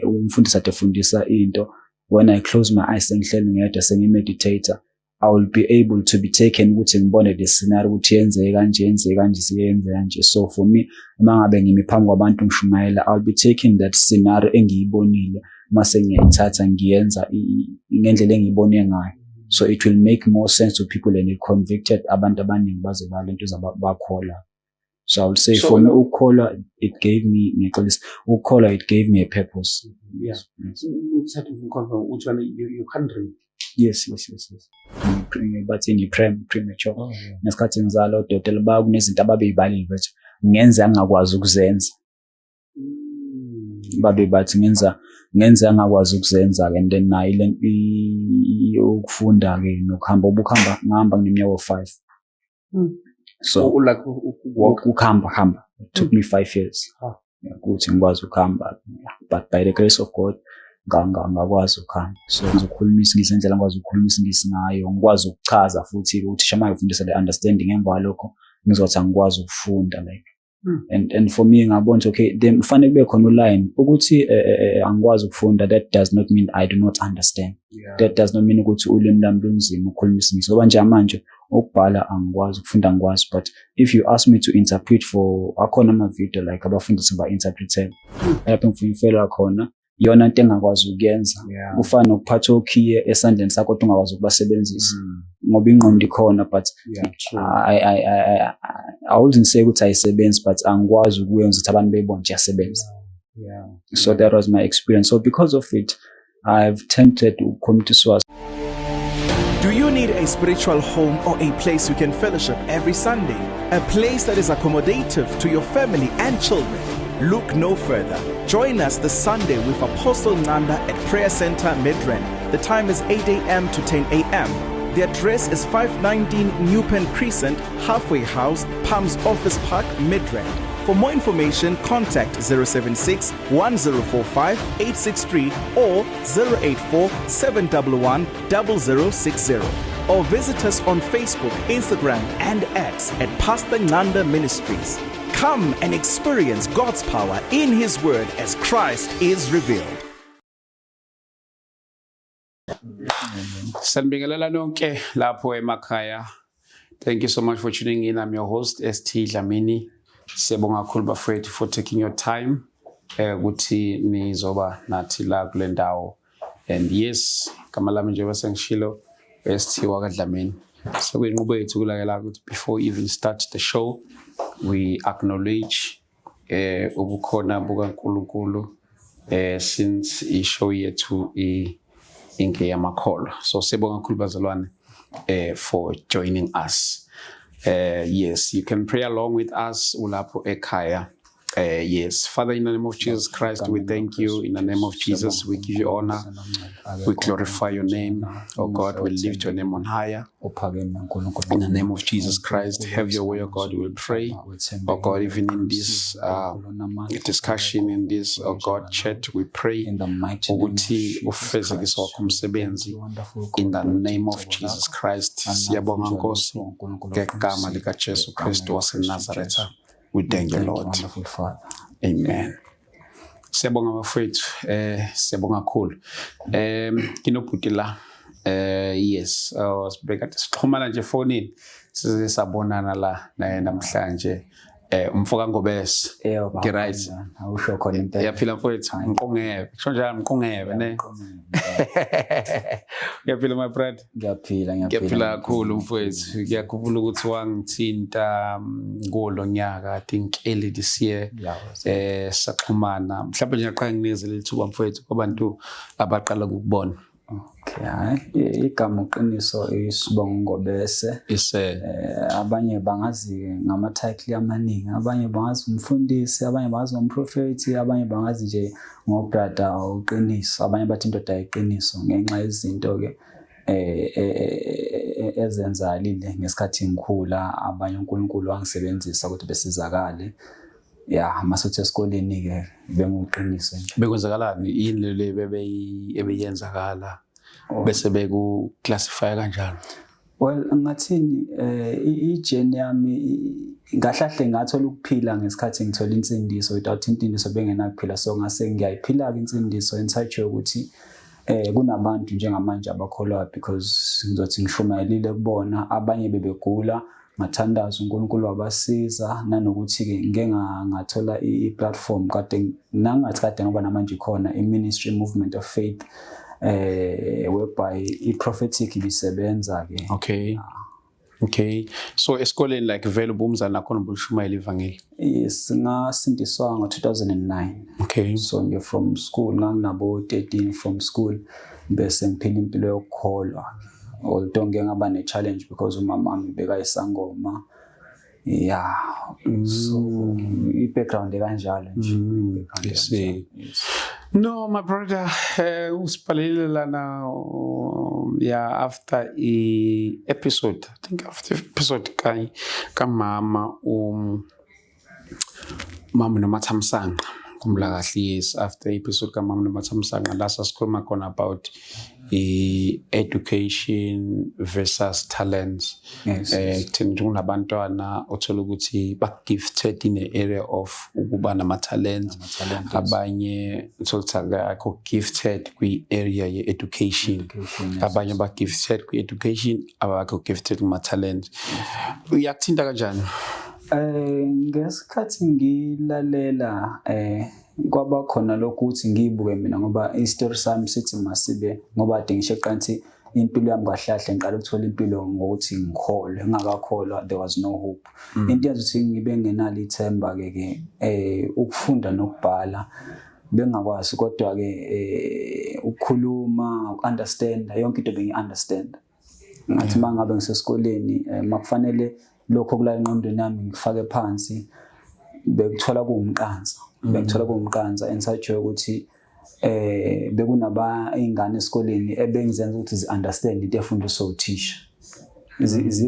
umfundisi ade fundisa into, when I close my eyes sengihleli ngedwa sengimeditator, I will be able to be taken ukuthi ngibone the scenario ukuthi yenzeke kanje siyenze kanje. So for me, uma ngabe ngimi phambi kwabantu ngishumayela, I'll be taking that scenario engiyibonile mase ngiyayithatha ngiyenza ngendlela engiyibone ngayo. So it will make more sense to people and it convicted abantu abaningi baze balento zabakhola. So I would say for me, ukhola, it gave me it gave me a purpose. Yeah. You can't read. Yes. But in premature. Nesikhathi ngizala odokotela bakunezinto ababeyibalile bethu ngenza ngakwazi ukuzenza. Babe bathi ngenza ngakwazi ukuzenza and then nayo lento ukufunda ke nokuhamba ngihamba ngineminyaka 5. So like ukuhamba it took me 5 years. Ukuthi ngikwazi ukuhamba, but by the grace of God ngakwazi ukuhamba. So ngizokhuluma isingisi indlela ngikwazi ukukhuluma isingisi ngayo, ngikwazi ukuchaza futhi ukuthi shama ngifundisa le understanding emva lokho ngizothi ngikwazi ukufunda like and for me ngabona okay then kufanele kube khona uline ukuthi angikwazi ukufunda, that does not mean I do not understand. That does not mean ukuthi ulimi lami lunzima ukukhuluma isingisi ngoba nje manje ukubhala angikwazi, ukufunda angikwazi, but if you ask me to interpret for akhona ama video like abafundisi ba interpret lapho ngifuna khona yona into engakwazi ukuyenza kufana nokuphatha okhiye esandleni sakho kodwa ungakwazi ukubasebenzisa ngoba ingqondo ikhona but I wouldn't say ukuthi ayisebenzi but angikwazi ukuyenza ukuthi abantu beyibone nje yasebenza. So that was my experience. So because of it I've tempted to come to SWAS. Do you need a spiritual home or a place you can fellowship every Sunday? A place that is accommodative to your family and children? Look no further. Join us this Sunday with Apostle Nanda at Prayer Center Midrand. The time is 8 a.m. to 10 a.m. The address is 519 New Pen Crescent, Halfway House, Palms Office Park, Midrand. For more information, contact 076 1045 863 or 084 711 0060. Or visit us on Facebook, Instagram, and X at Pastor Nanda Ministries. Come and experience God's power in His Word as Christ is revealed. Sanibingelela nonke lapho emakhaya. Thank you so much for tuning in. I'm your host ST Dlamini. Siyabonga kakhulu bafowethu for taking your time ukuthi nizoba nathi la kule ndawo. And yes, kama lami nje bese ngishilo ST wakadlamini. So kuyinqubo yethu kulakela ukuthi before even start the show we acknowledge ubukhona bukaNkulunkulu since ishow yethu inke yamakholo. So siyabonga kakhulu bazalwane for joining us. Yes, you can pray along with us ulapo ekhaya. Yes, Father, in the name of Jesus Christ, we thank you. In the name of Jesus, we give you honor. We glorify your name. Oh God, we lift your name on higher. In the name of Jesus Christ, have your way, oh God, we pray. Oh God, even in this discussion, in this, oh God, chat, we pray. In the name of Jesus Christ, we thank you, Lord. Amen. Siyabonga bafowethu, siyabonga kakhulu. Kinoputila yes, sibheka sixhumana nje fonini size sabonana la naye namhlanje. Umfoka Ngobese. Right. Awusho khona impela. Yaphila mfowethu, Mqongebe. Kusho njalo Mqongebe ne. Yaphila my brother. Ngiyaphila kakhulu mfowethu. Ngiyakhumbula ukuthi wangithinta ngolonyaka I think early this year. Saxhumana. Mhlawumbe nje ngaqala nginezele lithuba mfowethu kwabantu abaqala ukubona. Okay, igama uqiniso isibongo Ngobese. Abanye bangazi ngama title amaningi, abanye bangazi umfundisi, abanye bangazi umprofeti, abanye bangazi nje ngobrother uqiniso, abanye bathi indoda iqiniso ngenxa yezinto ke ezenzalile ngesikhathi ngikhula, abanye uNkulunkulu wangisebenzisa ukuthi besizakale. Masuthe esikoleni ke benguqiniso nje. Bekwenzakalani yini le ebeyenzakala bese beku classify kanjalo? Well, ngathini i-journey yami ngahlahle ngathola ukuphila ngesikhathi ngithola insindiso without insindiso bengenakuphila so ngase ngiyayiphila-ke insindiso inside ukuthi kunabantu njengamanje abakholwayo because ngizothi ngishumayelile kubona abanye bebegula ngathandaza uNkulunkulu wabasiza nanokuthi-ke ngeke ngathola i-platform kade nangathi kade ngoba namanje ikhona i-ministry movement of faith whereby i-prophetic ibisebenza-ke. Okay. So esikoleni like vele ubumzana nakhona ubulishumayela ivangeli? Yes, ngasindiswa ngo-2009. Okay. So nje from school nganginabo 13 from school bese ngiphila impilo yokukholwa. Although ngeke ngaba ne-challenge because umama wami bekayisangoma. Yeah. So i-background kanjalo nje. I see. No, my brother, usiphalele lana after episode, I think after episode kamama mama noMathamsanqa kumlakahle, yes, after episode kamama noMathamsanqa la sasikhuluma khona about education versus talents. Yes. Kutheni kunabantwana othola ukuthi ba-gifted in the area of ukuba nama-talent, abanye uthola akho gifted kwi-area ye-education, abanye ba-gifted kwi-education, abakho gifted kuma-talent. Uyakuthinta kanjani? Ngesikhathi ngilalela kwaba khona lokho ukuthi ngibuke mina ngoba istory sami sithi masibe ngoba ade ngisho qanthi impilo yami kahlahle ngiqala ukuthola impilo ngokuthi ngikholwe ngingakakholwa there was no hope. Into yenza ukuthi ngibe ngenalo ithemba ke ukufunda nokubhala bengakwazi kodwa ke ukukhuluma ukunderstand yonke into bengi-understand ngathi mangabe ngisesikoleni makufanele lokho kulala engqondweni yami ngifake phansi bekuthola kuwumqansa ensatsho ukuthi bekunaba ingane esikoleni ebengizenza ukuthi zi-understand into efundiswa uthisha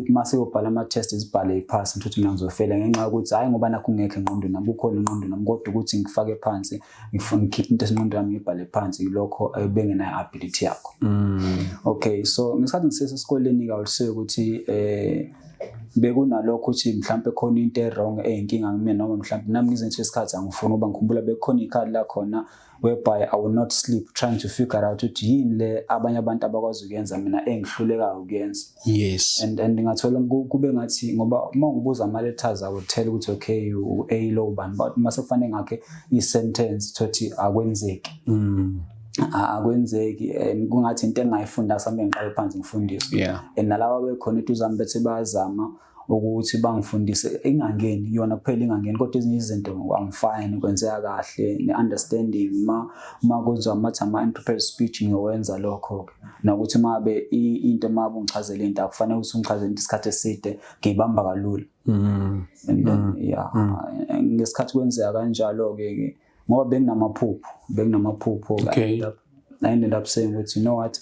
mase yobhala ama-test zibhale iphasi ukuthi mina ngizofela ngenxa yokuthi hayi ngoba nakho ngekho engqondweni nami kukhona engqondweni nami kodwa ukuthi ngifake phansi ngikhiphe into esengqondweni yami ngibhale phansi lokho bengenayo ability yakho. Okay, so ngesikhathi ngisesesikoleni kawuliseke ukuthi bekunalokho ukuthi mhlambe khona into wrong eyinkinga kimi noma mhlambe nami ngizenze isikhathi angifuni uba ngikhumbula bekhona ikhali la khona whereby I will not sleep trying to figure out ukuthi yini le abanye abantu abakwazi ukuyenza mina engihluleka ukuyenza. Yes. And ngingathola kube ngathi ngoba uma ngibuza ama letters I would tell ukuthi okay u A low band but mase kufanele ngakhe I sentence thothi akwenzeki. Akwenzeki kungathi into engayifunda sami ngiqale phansi ngifundiswe. Yeah. And nalabo bekhona ituzami bethe bayazama ukuthi bangifundise ingangeni yona kuphela ingangeni kodwa ezinye izinto I'm fine kwenzeka kahle ne-understanding ma kuzwa amathama interpret speech ngiyowenza lokho nokuthi mabe into mabe ungichazela into akufanele ukuthi ungichazele into isikhathi eside ngiyibamba kalula. And then ngesikhathi kwenzeka kanjalo ke ngoba benginamaphupho I ended up saying ukuthi you know what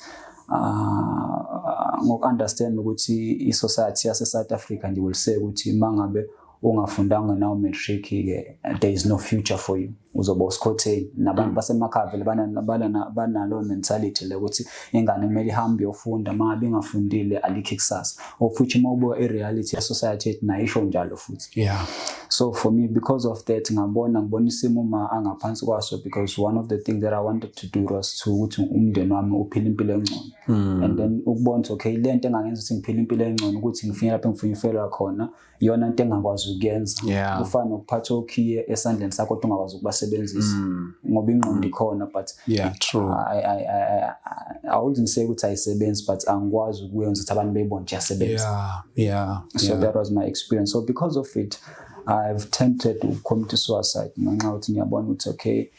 ngoku-understand ukuthi i-society yase-South Africa nje will say ukuthi mangabe ungafundanga nawo matric ke there is no future for you uzoba usikhotheni nabantu basemakhaya banalo mentality lokuthi ingane kumele ihambe yofunda mangabe ingafundile alikho ikusasa of which mawubuka i-reality ye-society yethu nayo isho njalo futhi. Yeah. So for me because of that ngibona isimo uma angaphansi kwaso because one of the things that I wanted to do was to ukuthi umndeni wami uphile impilo engcono and then ukubona okay lento engangenza ukuthi ngiphile impilo engcono ukuthi ngifike lapho ngifuna khona iyona into engakwazi ukuyenza ufana nokuphatha okhiye esandleni sakho kodwa ungakwazi ukubasebenzisa ngoba ingqondo ikhona but yeah true I wouldn't say ukuthi ayisebenzi but angikwazi ukuyenza ukuthi abantu beyibone nje asebenza. So that was my experience. So because of it I've tempted to commit suicide ngenxa ukuthi ngiyabona ukuthi okay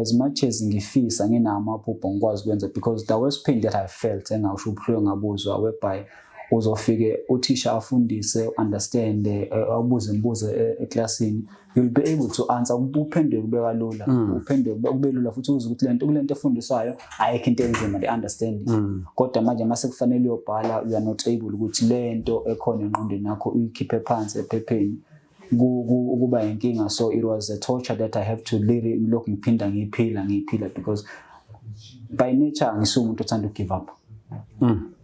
as much as ngifisa nginamaphupho ngikwazi ukwenza because the worst pain that I felt engasho ubuhlungu ngabuzwa whereby uzofike uthisha afundise understand abuze imibuzo eclassini you'll be able to answer uphendule kube kalula uphendule kube lula futhi uze ukuthi lento efundiswayo ayikho into enzima le understanding kodwa manje mase kufanele uyobhala you are not able ukuthi lento ekhona engqondweni yakho uyikhiphe phansi ephepheni ukuba inkinga. So it was a torture that I have to look ngiphinda ngiyiphila because by nature ngisumuntu othanda to give up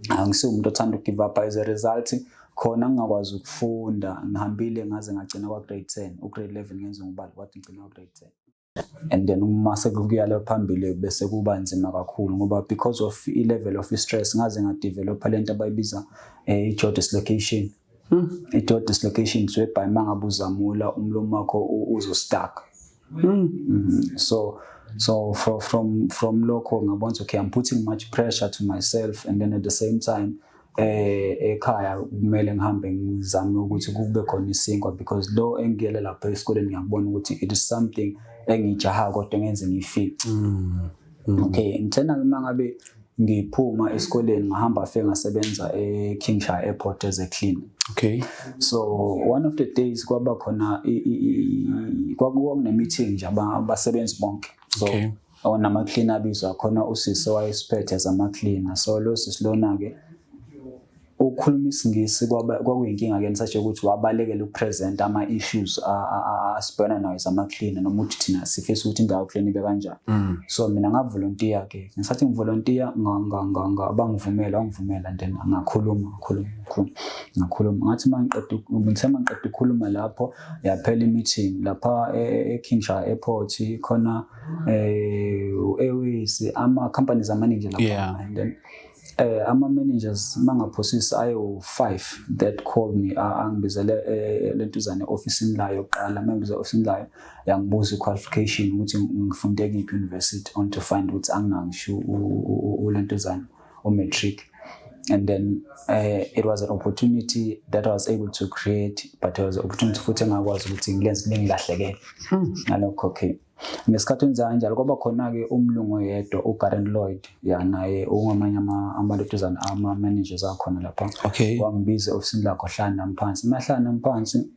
Angisiwo umuntu othanda ugive up. As a result khona ngingakwazi ukufunda, ngihambile ngaze ngagcina kwa grade 10, grade 11 ngenza ngubali kwathi ngigcina kwa grade 10. And then uma sekuyala phambili bese kuba nzima kakhulu ngoba because of i-level of stress ngaze ngadevelop lento abayibiza i-jaw dislocation. I-jaw dislocation whereby mangabe uzamula umlomo wakho uzo-stuck. So from lokho ngabona okay, I'm putting much pressure to myself, and then at the same time ekhaya kumele ngihambe ngizame ukuthi kube khona isinkwa, because lo engiyele lapha esikoleni ngiyabona ukuthi it is something engijaha kodwa ngenze ngifice. Okay, ngithena mangabe ngiphuma esikoleni ngahamba afike ngasebenza eKingshire Airport as a cleaner. Okay. So one of the days kwaba khona kwakune meeting nje abasebenzi bonke. So nama cleaner abizwa khona usisi wayesiphethe as ama cleaner. So lo sisi lona ke ukhuluma isingisi kwakuyinkinga ke ngisho ukuthi wabalekela ukupresent ama issues asibhekana nawo ama cleaner noma uthi thina sifisa ukuthi indawo clean ibe kanjani. So mina ngavolunteer ke ngisathi ngivolunteer bangivumela and then ngakhuluma ngathi mangiqeda ukukhuluma lapho yaphela meeting lapha eKingshire Airport khona Airways ama companies amaningi lapha, and then ama managers mangaphosisi ayo 5 that called me angibizele lentuzane office layo yokuqala. Mangibiza office layo yangibuza qualification ukuthi ngifunde kuphi university, on to find ukuthi anginangisho ulentuzane matric. And then it was an opportunity that I was able to create, but it was an opportunity futhi engakwazi ukuthi ngilenze bengilahlekele ngalokho. Okay, ngesikhathi enza njalo kwaba khona ke umlungu yedwa uGaren Lloyd naye ongamanye amalotuzana ama managers akhona lapha. Wangibiza office lakho hlala nami phansi, mahlala nami phansi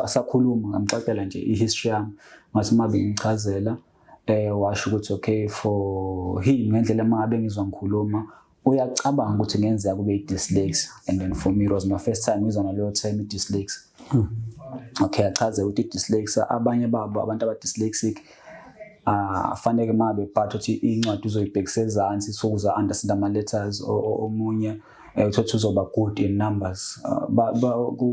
sakhuluma ngamxoxela nje ihistory yami, ngathi mabe ngichazela washo ukuthi okay for him ngendlela mangabe ngizwa ngikhuluma uyacabanga ukuthi ngenzeka kube i-dyslexia, and then for me it was my first time ngizwa naleyo term i-dyslexia. Okay, achaze ukuthi i-dyslexia abanye babo abantu aba-dyslexic fanele mabe part ukuthi incwadi uzoyibhekisa ezansi sokuza understand ama letters, omunye uthi uzoba good in numbers.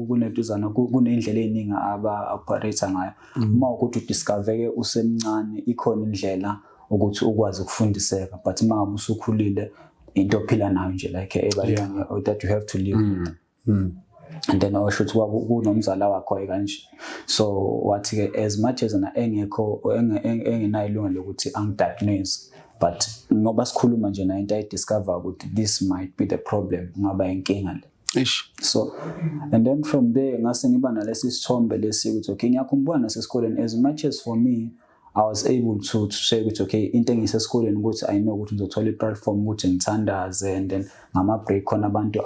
Kunetuzana kunendlela eziningi aba-operate ngayo. Uma ukuthi udiscover usemncane ikhona indlela ukuthi ukwazi ukufundiseka, but mangabe usukhulile into phila nayo nje like ebalanga that you have to live with. And then I should kunomzala wakho kanje. So wathi ke as much as engekho engenayilungelo lokuthi angidiagnose, but ngoba sikhuluma nje na into discover ukuthi this might be the problem, ngaba inkinga le. So and then from there ngase ngiba nalesi sithombe lesi ukuthi okay ngiyakhumbula nasesikoleni, as much as for me I was able to say ukuthi okay into engisesikoleni ukuthi I know ukuthi ngizothola i-platform ukuthi ngithandaze, and then ngama break khona abantu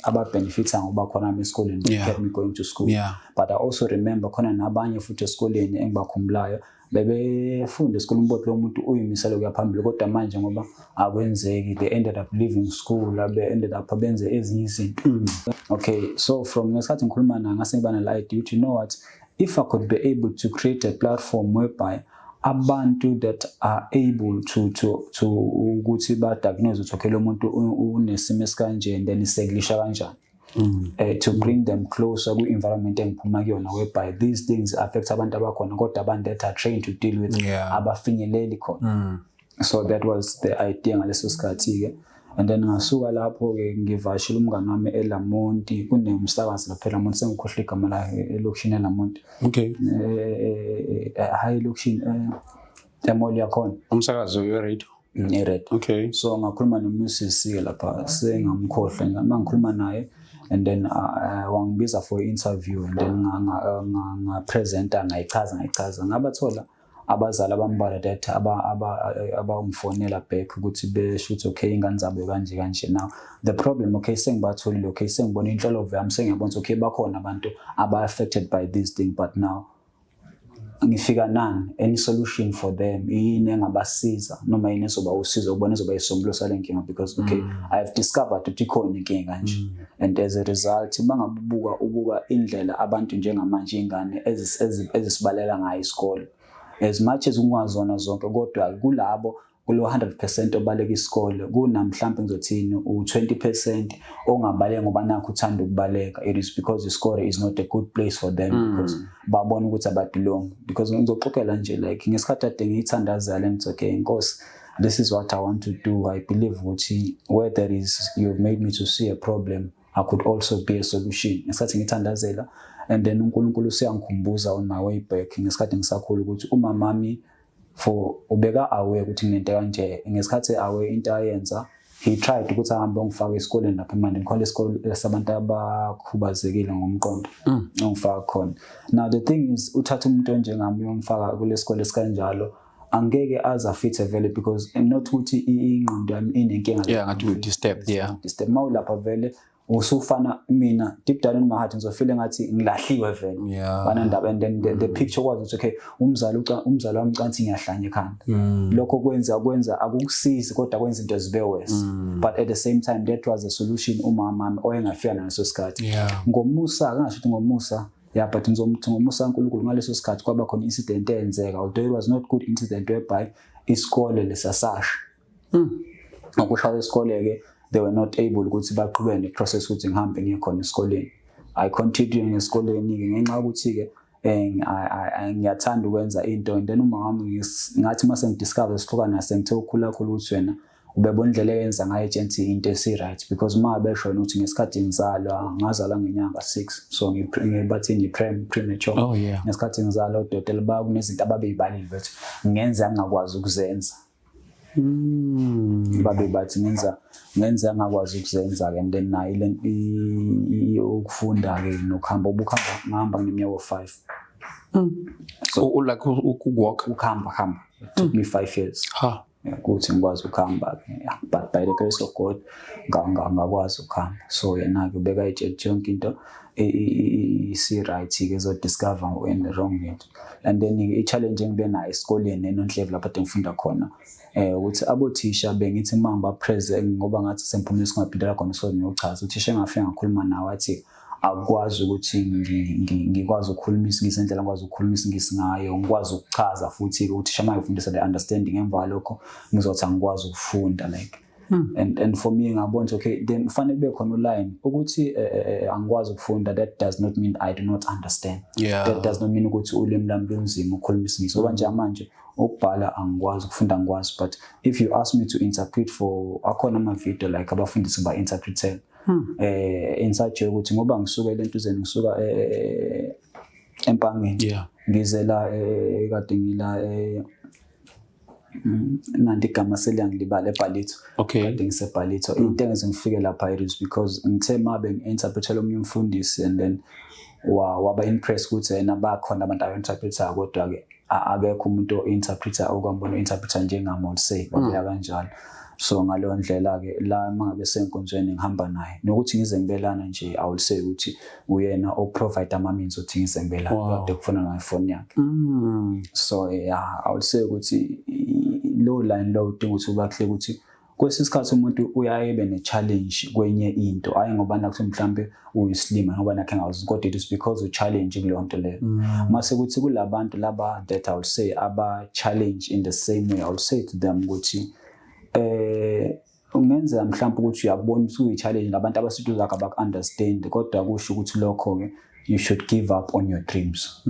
ababenefita ngoba khona esikoleni, kept me going to school. But I also remember khona nabanye futhi esikoleni engibakhumbulayo bebefunda esikoleni bonke lo muntu uyimisela ukuya phambili, kodwa manje ngoba akwenzeki they ended up leaving school, ended up benze ezinye izinto. Okay, so from ngesikhathi ngikhuluma naye ngase ngiba na idea, you know what, if I could be able to create a platform whereby abantu that are able to ukuthi ba diagnose ukuthi okay lo muntu unesimo esikanje and then iseglisha kanjani, to bring them closer ku environment engiphuma kuyona, whereby these things affect abantu abakhona kodwa abantu that are trained to deal with abafinyeleli khona. So that was the idea ngaleso sikhathi ke. And then ngasuka lapho ke ngivashela umngane wami eLamonti, kunemsakazi lapha eLamonti, sengikhohle igama la elokushini eLamonti. Okay. High location emoli yakhona. Umsakazi we-radio. Radio. Okay. So ngakhuluma nomusisi ke lapha sengamkhohle ngikhuluma naye, and then wangibiza for interview, and then ngapresenta ngayichaza ngabathola abazali abambala that abamfonela back ukuthi besho ukuthi okay ingane zabo kanje. Now the problem okay sengibatholile, okay sengibona inhlolo yami sengiyabona okay bakhona abantu aba affected by this thing, but now ngifika nani any solution for them, yini engabasiza noma yini ezoba usizo ubona ezoba isombululo salenkinga, because okay I have discovered ukuthi ikhona inkinga kanje. And as a result mangabuka indlela abantu njengamanje ingane ezisibalela ngayo isikole, as much as ungazona zonke kodwa kulabo kulo 100% obaleka isikole kuna mhlawumbe ngizothini u20% ongabaleki ngoba nakho uthanda ukubaleka. It is because isikole is not a good place for them because babona ukuthi abadilong. Because ngizoxoxela nje like ngesikhathi ade ngiyithandazela and okay Nkosi, this is what I want to do. I believe ukuthi where there is you've made me to see a problem, I could also be a solution. Ngesikhathi ngithandazela and then uNkulunkulu usiyangikhumbuza on my way back ngesikhathi ngisakhula ukuthi uma mami for ubeka aware ukuthi nginento kanje ngesikhathi aware into ayenza he tried ukuthi ahambe ngifaka esikoleni lapha eMandeni khona isikole lesabantu abakhubazekile ngomqondo ngifaka khona. Now the thing is uthatha umuntu njengami uyomfaka kule sikole esikanjalo angeke aza fit vele because not ukuthi ingqondo yami inenkinga ngathi disturb mawulapha vele usufana mina deep down in my heart ngizofeel ngathi ngilahliwe vele bana ndaba and then the picture was ukuthi okay umzali wami ucansi ngiyahlanya ekhanda lokho kwenza akukusizi kodwa kwenza into zibe worse but at the same time that was a solution umama mami oyengafika naso sikhathi ngomusa kangasho ngomusa but ngomusa kaNkulunkulu ngaleso sikhathi kwaba khona incident eyenzeka although it was not good incident whereby isikole lesasasha ngokushaya isikole ke they were not able ukuthi baqhubeke neprocess ukuthi ngihambe ngiye khona esikoleni. I continue ngesikoleni ngenxa ukuthi ke ngiyathanda ukwenza into and then uma ngami ngathi mase ngidiscover isihlukana sengithe ukukhula khulu ukuthi wena ubebona indlela eyenza ngayo agency into esi right because uma besho ukuthi ngesikhathi ngizalwa ngazalwa ngenyanga 6 so ngibathi premature ngesikhathi ngizalwa odokotela bakunezinto ababeyibalile bethi ngenza ngakwazi ukuzenza babe bathi ngenza ngakwazi ukuzenza and then nayo ile ukufunda ke nokuhamba ngihamba ngeminyaka 5 so like ukuwalk ukuhamba it took me 5 years ukuthi ngikwazi ukuhamba but by the grace of God ngakwazi ukuhamba so yena ke ubeka itshe yonke into isi right ke zo discover when the wrong need and then i challenge ngibe nayo esikoleni eNonhlevu lapho ngifunda khona ukuthi abothisha bengithi mamba present ngoba ngathi semphumela singaphindela khona so ngiyochaza uthisha engafika ngakhuluma nawe athi akwazi ukuthi ngikwazi ukukhuluma isingisi indlela ngikwazi ukukhuluma isingisi ngayo ngikwazi ukuchaza futhi uthisha mayefundisa the understanding emva lokho ngizothi angikwazi ukufunda like and for me ngabona okay then kufanele kube khona uline ukuthi angikwazi ukufunda that does not mean I do not understand that does not mean ukuthi ulimi lami lunzima ukukhuluma isingisi ngoba nje manje ukubhala angikwazi ukufunda ngikwazi but if you ask me to interpret for akhona ama video like abafundisi ba interpreter inside ukuthi ngoba ngisuka elentuzeni ngisuka empangeni ngizela kade ngila nanti igama seliyangilibala eBhalito kade ngiseBhalito into engizengifike lapha is because ngithe mabe ngi-interpretela omunye umfundisi and then waba impressed ukuthi yena bakhona abantu aba-interpreter kodwa ke akekho umuntu o-interpreter okwambona o-interpreter njengami say babila kanjalo so ngaleyo ndlela ke la mangabe senkonzweni ngihamba naye nokuthi ngize ngibelana nje I will say ukuthi uyena o provide ama means ukuthi ngize ngibelana kade kufuna na phone yakhe so I will say ukuthi low line low thing ukuthi ubahle ukuthi kwesisikhathi umuntu uyayebe ne challenge kwenye into ayi ngoba nakuthi mhlambe uyislima ngoba nakhe ngazi kodwa it is because u challenge kuleyo nto leyo mase ukuthi kulabantu laba that I will say aba challenge in the same way I will say to them ukuthi ungenza mhlawumbe ukuthi uyabona ukuthi uyi-challenge nabantu abasituza zakho abaku-understand kodwa kusho ukuthi lokho ke you should give up on your dreams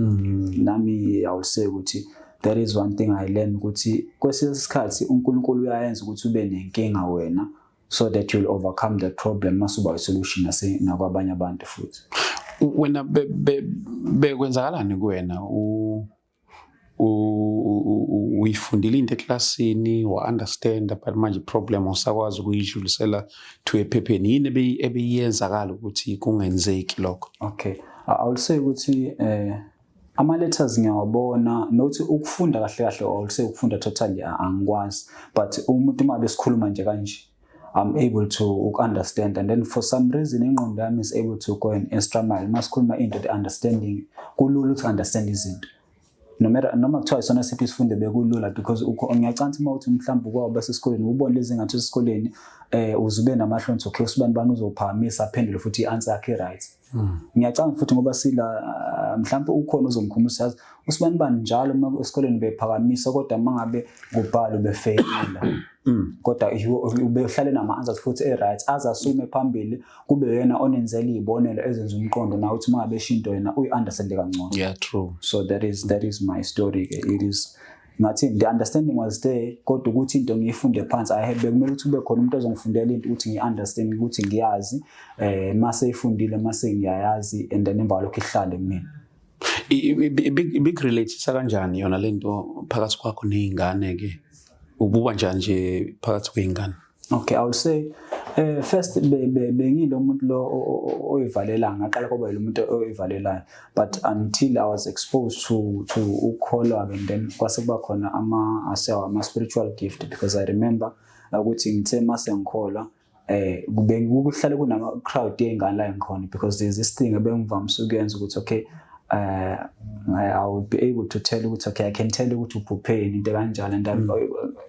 nami I will say ukuthi there is one thing I learned ukuthi kwesinye isikhathi uNkulunkulu uyayenza ukuthi ube nenkinga wena so that you'll overcome the problem masuba i-solution nakwabanye abantu futhi wena bekwenzakalani kuwena uyifundile into eklasini wa understand but manje problem usakwazi ukuyidlulisela to ephepheni yini ebeyenzakala ukuthi kungenzeki lokho okay I will say ukuthi ama letters ngiyawabona nokuthi ukufunda kahle I will say ukufunda totally angikwazi but umuntu uma besikhuluma nje kanje I'm able to understand and then for some reason ingqondo yami is able to go an extra mile masikhuluma into the understanding kulula ukuthi understand izinto noma kuthiwa isona siphi isifunde bekulula because ngiyacanta uma uthi mhlawumbe kwaba basesikoleni ubone lezi ngathi esikoleni uzube namahlonzi okay usibani bani uzophakamisa aphendule futhi i-answer yakhe right. Ngiyacanga futhi ngoba sila mhlawumbe ukhona uzomkhumbuza yazi usibani bani njalo uma esikoleni bephakamisa kodwa mangabe kubhala ubefeyila kodwa ubehlale nama-answers futhi right azasume phambili kube yena onenzela izibonelo ezenza umqondo nawe uthi mangabe eshinto yena uyi-understande kangcono. Yeah, true. So that is my story. It is ngathi the understanding was there kodwa ukuthi into ngiyifunde phansi bekumele ukuthi ube khona umuntu ozongifundela into ukuthi ngi-understand ukuthi ngiyazi mase ifundile mase ngiyayazi and then emva kwalokho ihlale kumina. Big relationship kanjani yona lento phakathi kwakho nezingane ke ububa njani nje phakathi kwezingane? Okay, I would say first bengilo umuntu lo oyivalela ngaqala kuba lo muntu oyivalelayo but until I was exposed to ukholwa and then kwase kuba khona ama spiritual gift because I remember ukuthi ngithe mase ngikholwa kuhlale kunama crowd yengane la ngikhona because there's this thing ebengivamisa ukuyenza ukuthi okay I will be able to tell you ukuthi okay I can tell you ukuthi uphuphe into kanjalo and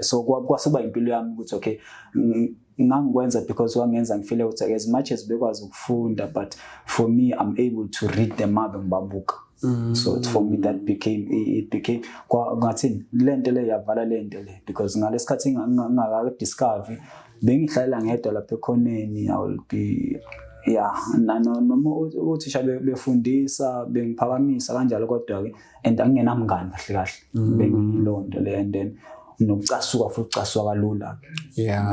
so kwasuba impilo yami ukuthi okay ngangikwenza because wangenza ngifile ukuthi as much as bekwazi ukufunda but for me I'm able to read them up ngibabuka. So for me that became ngathi lento le yavala lento le because ngalesikhathi ngaka discover bengihlalela ngedwa lapha ekhoneni I will be noma uthisha befundisa bengiphakamisa kanjalo kodwa ke and angenamngani kahle kahle bengilonto le and then nokucasuka futhi ucasuka kalula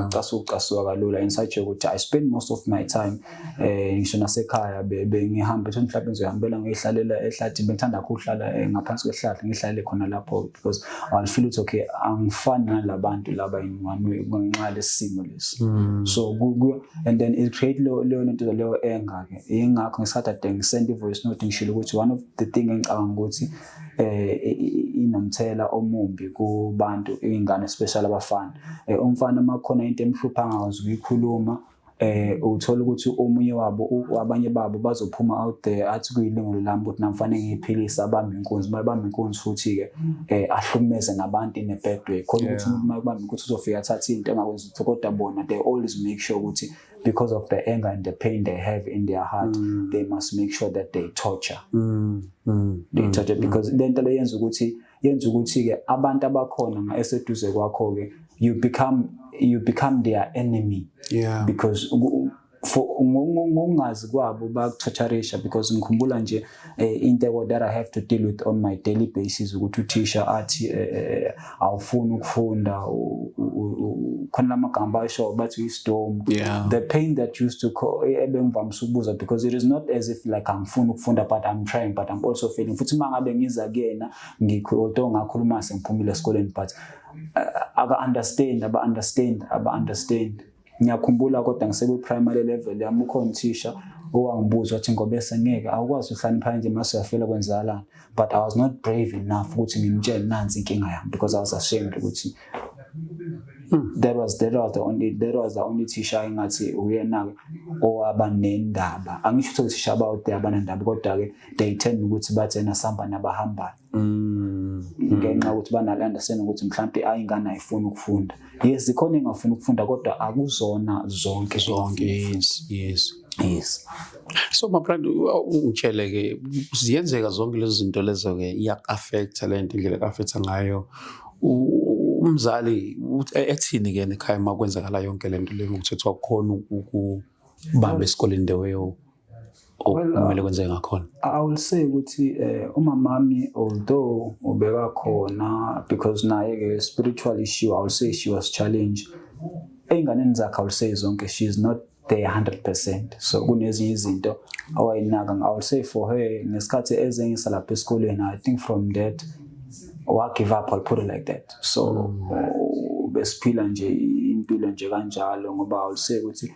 ucasuka kalula in such ukuthi I spend most of my time ngisho nasekhaya bengihamba ethi mhlawumbe ngizohambela ngihlalela ehlathini bengithanda ukuhlala ngaphansi kwehlahla ngihlalele khona lapho because I feel it's okay angifani nalabantu laba ngenxa lesimo lesi so and then it create leyo nto leyo enga ke ingakho ngisathathe ngisend voice note ngishilo ukuthi one of the thing engicabanga ukuthi inomthela omumbi kubantu ingane especially abafana umfana makhona into emhlupha ngazo ukuyikhuluma uthola ukuthi omunye wabo abanye babo bazophuma out there athi kuyilungelo lami ukuthi namfanele ngiyiphilisa abambe inkunzi futhi ke ahlumeze nabantu in a bad way khona ukuthi umuntu mayibambe ukuthi uzofika athatha into engakwenza ukuthi kodwa bona they always make sure ukuthi because of the anger and the pain they have in their heart they must make sure that they torture because lento le yenza ukuthi ke abantu abakhona eseduze kwakho ke you become their enemy because ngongazi kwabo bakutorturisha because ngikhumbula nje into that I have to deal with on my daily basis ukuthi uthisha athi awufuni ukufunda khona lamagamba asho bathi istorm the pain that used to ebengivamisa ukubuza because it is not as if like angifuni ukufunda but I'm trying but I'm also failing futhi mangabe ngiza kuyena ngikho ngakhuluma sengiphumile esikoleni but aba understand ngiyakhumbula kodwa ngisebe primary level yami ukhona uthisha owangibuza wathi ngoba esengeke awukwazi uhlaniphana nje mase uyafela kwenzalana but I was not brave enough ukuthi ngimtshele nansi inkinga yami because I was ashamed ukuthi that was the only teacher engathi uyena owaba nendaba angisho ukuthi uthisha about there abanendaba kodwa ke they tend ukuthi bathi nasamba nabahambayo ngenxa ukuthi banalanda ukuthi mhlawumbe ayingane ayifuni ukufunda yes ikhona engafuni ukufunda kodwa akuzona zonke yes so my friend ungitshele ke ziyenzeka zonke lezi zinto lezo ke iya-affect lento indlela ka-affecta ngayo umzali ethini ke ekhaya makwenzakala yonke lento le ngokuthetha ukukhona ukubamba esikoleni the way kumele kwenzeke ngakhona. I will say ukuthi umamami although ubeka khona because naye ke spiritual issue I will say she was challenged einganeni zakhe I will say zonke she is not there 100% so kunezinye izinto awayinaka I will say for her ngesikhathi ezengisa lapha esikoleni I think from that or give up I'll put it like that so besiphila nje impilo nje kanjalo ngoba I will say ukuthi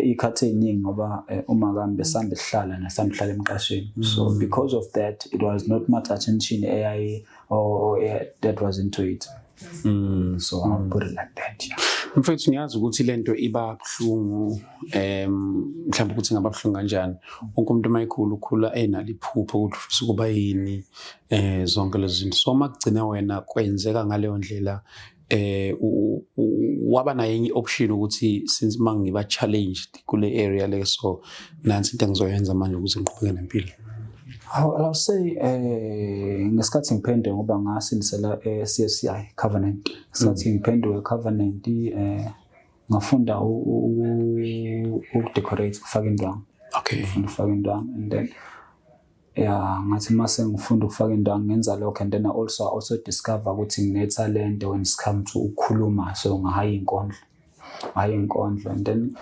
ikhathe eningi ngoba uma kambe besanda sihlala nasamhlala emqashweni so because of that it was not much attention that was into it so I'll put it like that mfethu ngiyazi ukuthi lento iba buhlungu mhlawumbe ukuthi ngaba buhlungu kanjani wonke umuntu mayikhulu ukhula enaliphupho ukuthi ufisa kuba yini zonke lezi zinto so makugcina wena kwenzeka ngaleyo ndlela waba nayo enye option ukuthi since mangiba challenged kule area le so nansi into engizoyenza manje ukuze ngiqhubeke nempilo. I'll say ngesikhathi ngiphendwe ngoba ngasindisela CSCI Covenant. Ngesikhathi ngiphendwe Covenant ngafunda decorate ukufaka indwangu. Okay. Ukufaka indwangu and then ngathi mase ngifunda ukufaka indwangu ngenza lokho and then I also discover ukuthi ngine talent when it comes to ukukhuluma so ngahayi inkondlo. And then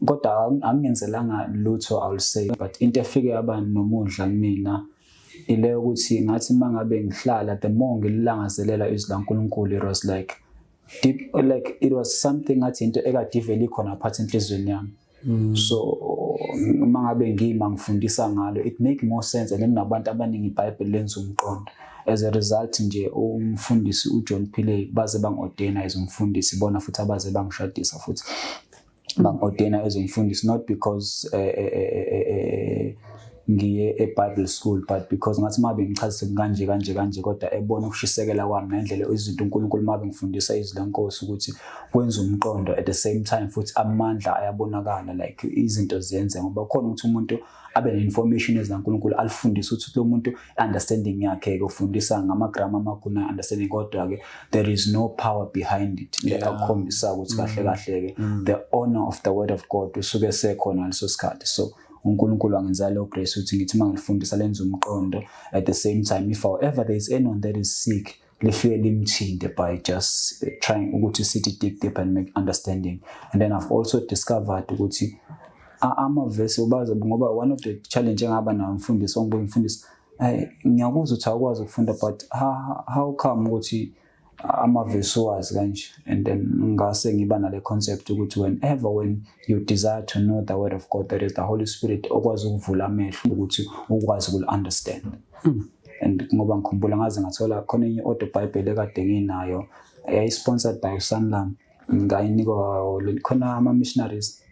kodwa angenzelanga lutho I will say but into efike yaba nomudla kumina ile ukuthi ngathi mangabe ngihlala the more ngilangazelela izwi laNkulunkulu it was like deep, like it was something ngathi into ekadivele ikhona phakathi enhlizweni yami. So mangabe ngifundisa ngalo it make more sense and nabantu abaningi iBhayibheli lenza umqondo as a result nje umfundisi uJohn Pillay baze bangordena as umfundisi bona futhi abaze bangishadisa futhi bangordena as umfundisi not because ngiye eBible school but because ngathi mabe ngichazise kanje kodwa ebona ukushisekela kwami nendlela izinto uNkulunkulu mabe ngifundisa izwi leNkosi ukuthi kwenza umqondo at the same time futhi amandla ayabonakala like izinto ziyenze ngoba khona ukuthi umuntu abe ne-information ezaNkulunkulu alifundise ukuthi lo muntu understanding yakhe ufundisa ngamagrammar amakuna understanding kodwa ke there is no power behind it akhombisa ukuthi kahle the honor of the word of God usuke sekhona leso sikhathi so uNkulunkulu angenza lo grace ukuthi ngithi mangilifundisa lenza umqondo at the same time if however there is anyone that is sick lifike limthinte by just trying ukuthi sit deep and make understanding and then I've also discovered ukuthi ama-verse ubaza ngoba one of the challenge engaba nayo umfundisi ongibona ngiyakuzwa ukuthi awukwazi ukufunda but how come ukuthi ama-verse wazi kanje and then ngase ngiba nale concept ukuthi when you desire to know the word of God there is the Holy Spirit okwazi ukuvula amehlo ukuthi ukwazi ukul-understand. And ngoba ngikhumbula ngaze ngathola khona enye autobible ekade nginayo sponsored by Sanlam ngayinikwa khona ama-missionaries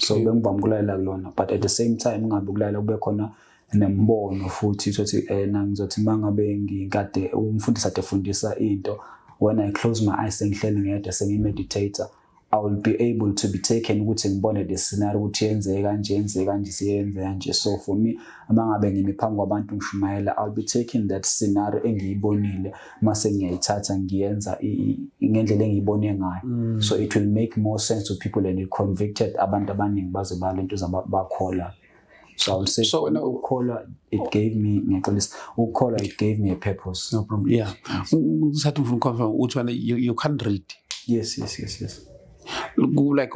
so bengivama ukulalela kulona but at the same time ngabe ukulalela kube khona nembono futhi ukuthi ngizothi mangabe ngikade umfundisi atefundisa into when I close my eyes sengihleli ngedwa sengimeditator I will be able to be taken ukuthi ngibone the scenario ukuthi yenze kanje siyenze kanje so for me mangabe ngimi phambi kwabantu ngishumayela I'll be taking that scenario engiyibonile mase ngiyayithatha ngiyenza ngendlela engiyibone ngayo so it will make more sense to people and it convicted abantu abaningi baze balento zabakhola. So I would say so no caller it gave me it gave me a purpose. No problem. Yeah. Sathi mfuna confirm uthi you can't read. Yes. Like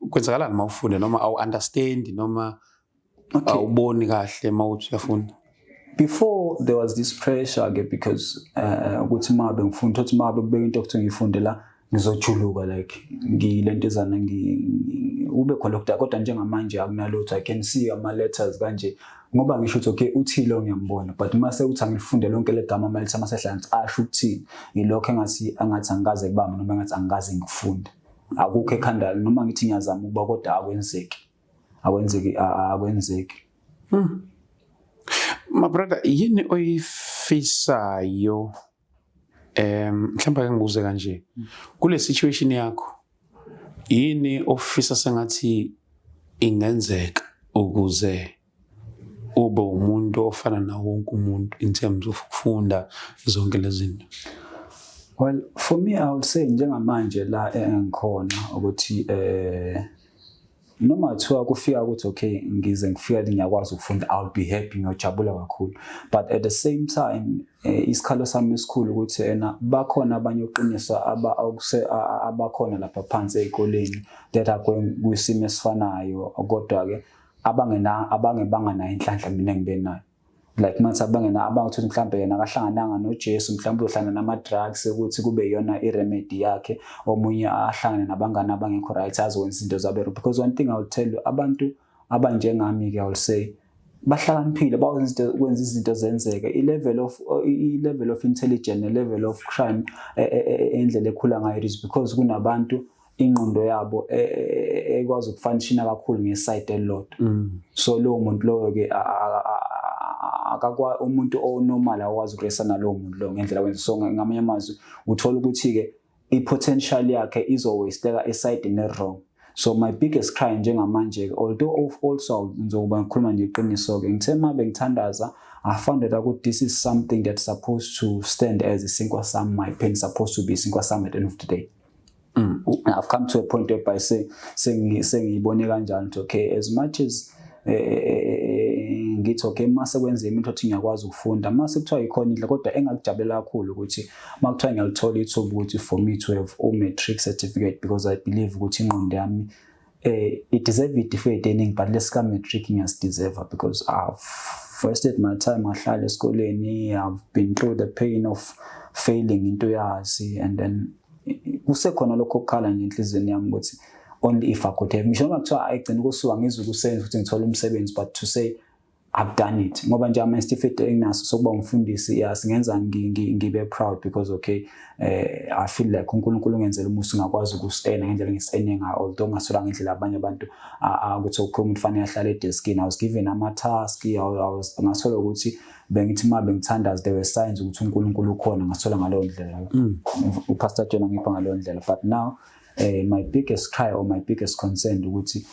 kwenzakalani mawufunda noma awu understand noma awuboni kahle mawuthi uyafunda. Before there was this pressure because ukuthi mabe ngifunda ukuthi mabe kubeka into okuthi ngifunde la ngizojuluka like ngilentezana ube khona kodwa njengamanje akunalutho I can see ama letters kanje ngoba ngisho ukuthi okay uthilo ngiyambona but mase uthi angilifunde lonke legama ama letters masehlanzi asho ukuthini yilokho engathi angikaze kubamba noma engathi angikaze ngikufunde akukho ekhanda noma ngithi ngiyazama ukuba kodwa akwenzeki. My brother yini oyifisayo mhlawumbe ake ngibuze kanje kule situation yakho yini ofisa sengathi ingenzeka ukuze ube umuntu ofana na wonke umuntu in terms of ukufunda zonke lezi zinto? Well for me I would say njengamanje la engikhona ukuthi noma kuthiwa kufika ukuthi okay ngize ngifika ngiyakwazi ukufunda I'll be happy ngiyojabula kakhulu but at the same time isikhalo sami esikhulu ukuthi bakhona abanye oqinisa abakhona lapha phansi ezikoleni that are kwisimo esifanayo kodwa ke abangebangana inhlanhla mina ngibe nayo like manje abangathi mhlawumbe yena akahlangananga noJesu mhlawumbe uhlangana nama drugs ukuthi kube yona iremedy yakhe omunye ahlangane nabangani abangekho right azokwenza izinto zabero because one thing I will tell you abantu abanjengami ke I will say bahlakaniphile bakwenza izinto zenzeke i-level of intelligence ne level of crime endlela ekhula ngayo is because kunabantu ingqondo yabo ekwazi ukufunctiona kakhulu ngeside elilodwa so lo muntu lo ke akakwa umuntu onormal awazi ukuresa nalo muntu lo ngendlela wenza so ngamanye amazwi uthola ukuthi ke i-potential yakhe izowasteka esayidini wrong. So my biggest cry njengamanje, although also ngizokuba ngikhuluma nje iqiniso-ke, ngithe uma bengithandaza, I found out that this is something that's supposed to stand as a sinkwa sami. My pen is supposed to be sinkwa sami at the end of the day. I've come to a point whereby sengiyibone kanjani ukuthi okay, as much as ngithi okay mase kwenza into othi ngiyakwazi ukufunda, mase kuthiwa ikhona indlela, kodwa engakujabulela kakhulu ukuthi makuthiwa ngiyalithola ithuba ukuthi for me to have a matric certificate, because I believe ukuthi ingqondo yami it deserve it for eningi, but lesika matric ngiyasideserve because I've wasted my time ngahlala esikoleni. I've been through the pain of failing into yazi, and then kusekhona lokho okukhala nje enhlizweni yami ukuthi only if I could have. Ngisho noma kuthiwa ayigcina kusuka ngizukusenza ukuthi ngithole umsebenzi, but to say I've done it ngoba nje ama-certificate enginaso sokuba umfundisi, singenza ngibe proud because okay, I feel like uNkulunkulu ungenzela umusa ngakwazi ukusena ngendlela ngisene ngayo, although ngasola ngendlela abanye abantu ukuthi okay umuntu fanele ahlale edeskini. I was given ama-task, ngasola ukuthi bengithi uma bengithandaza there were signs ukuthi uNkulunkulu ukhona, ngasola ngaleyo ndlela. uPastor John angipha ngaleyo ndlela. But now my biggest cry or my biggest concern ukuthi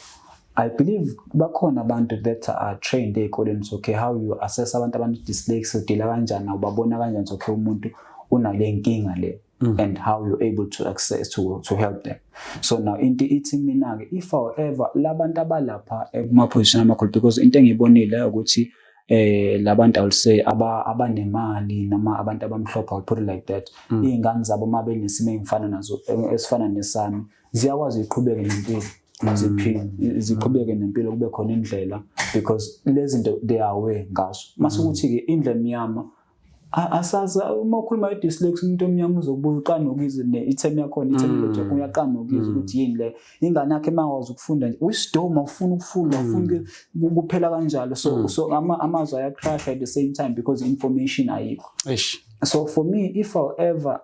I believe bakhona abantu that are trained ey'koleni so okay how you assess abantu dyslexia, udila kanjani, ubabona kanjani so okay umuntu unale nkinga le, and how you're able to access to help them. So now into ithi mina-ke if however labantu abalapha kuma-position amakhulu, because into engiyibonile ukuthi labantu I will say abanemali noma abantu abamhlophe, I will put it like that, iy'ngane zabo uma benesimo ey'fana nazo esifana nesami ziyakwazi iqhubeke nempilo, ziqhubeke nempilo, kube khona indlela, because lezi zinto they are aware ngaso. Mase ukuthi-ke indlela emnyama asazi uma ukhuluma i-dyslexia umuntu omnyama uzokubuya uqala nokuyiza ne-item yakhona, item project uyaqala nokuyiza ukuthi yini le ingane yakhe mangakwazi ukufunda nje wisdom, awufuna ukufunda, awufuna kuphela kanjalo. So amazwi ayacrash at the same time because information ayikho. So for me, if however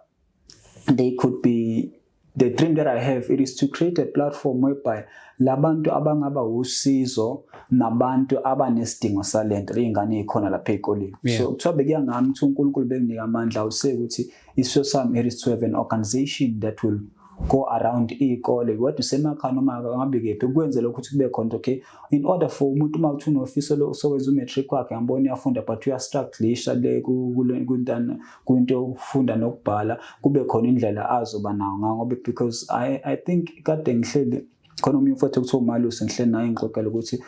they could be, the dream that I have, it is to create a platform whereby labantu abangaba usizo nabantu abanesidingo salento ingane ikhona lapha ezikoleni. So kuthiwa bekuya ngami ukuthi uNkulunkulu benginika amandla awuse ukuthi isifiso sami it is to have an organization that will go around izikole wethu semakhaya noma ngabe kephi kwenzela ukuthi kube khona okay, in order for umuntu uma uthi unofiso sokwenza umatric wakhe ngibona uyafunda but uyastrugglisha le kwinto yokufunda nokubhala, kube khona indlela azoba nayo ngoba because I think kade ngihleli khona umuntu futhi kuthiwa uMalusi ngihleli naye ngixoxela ukuthi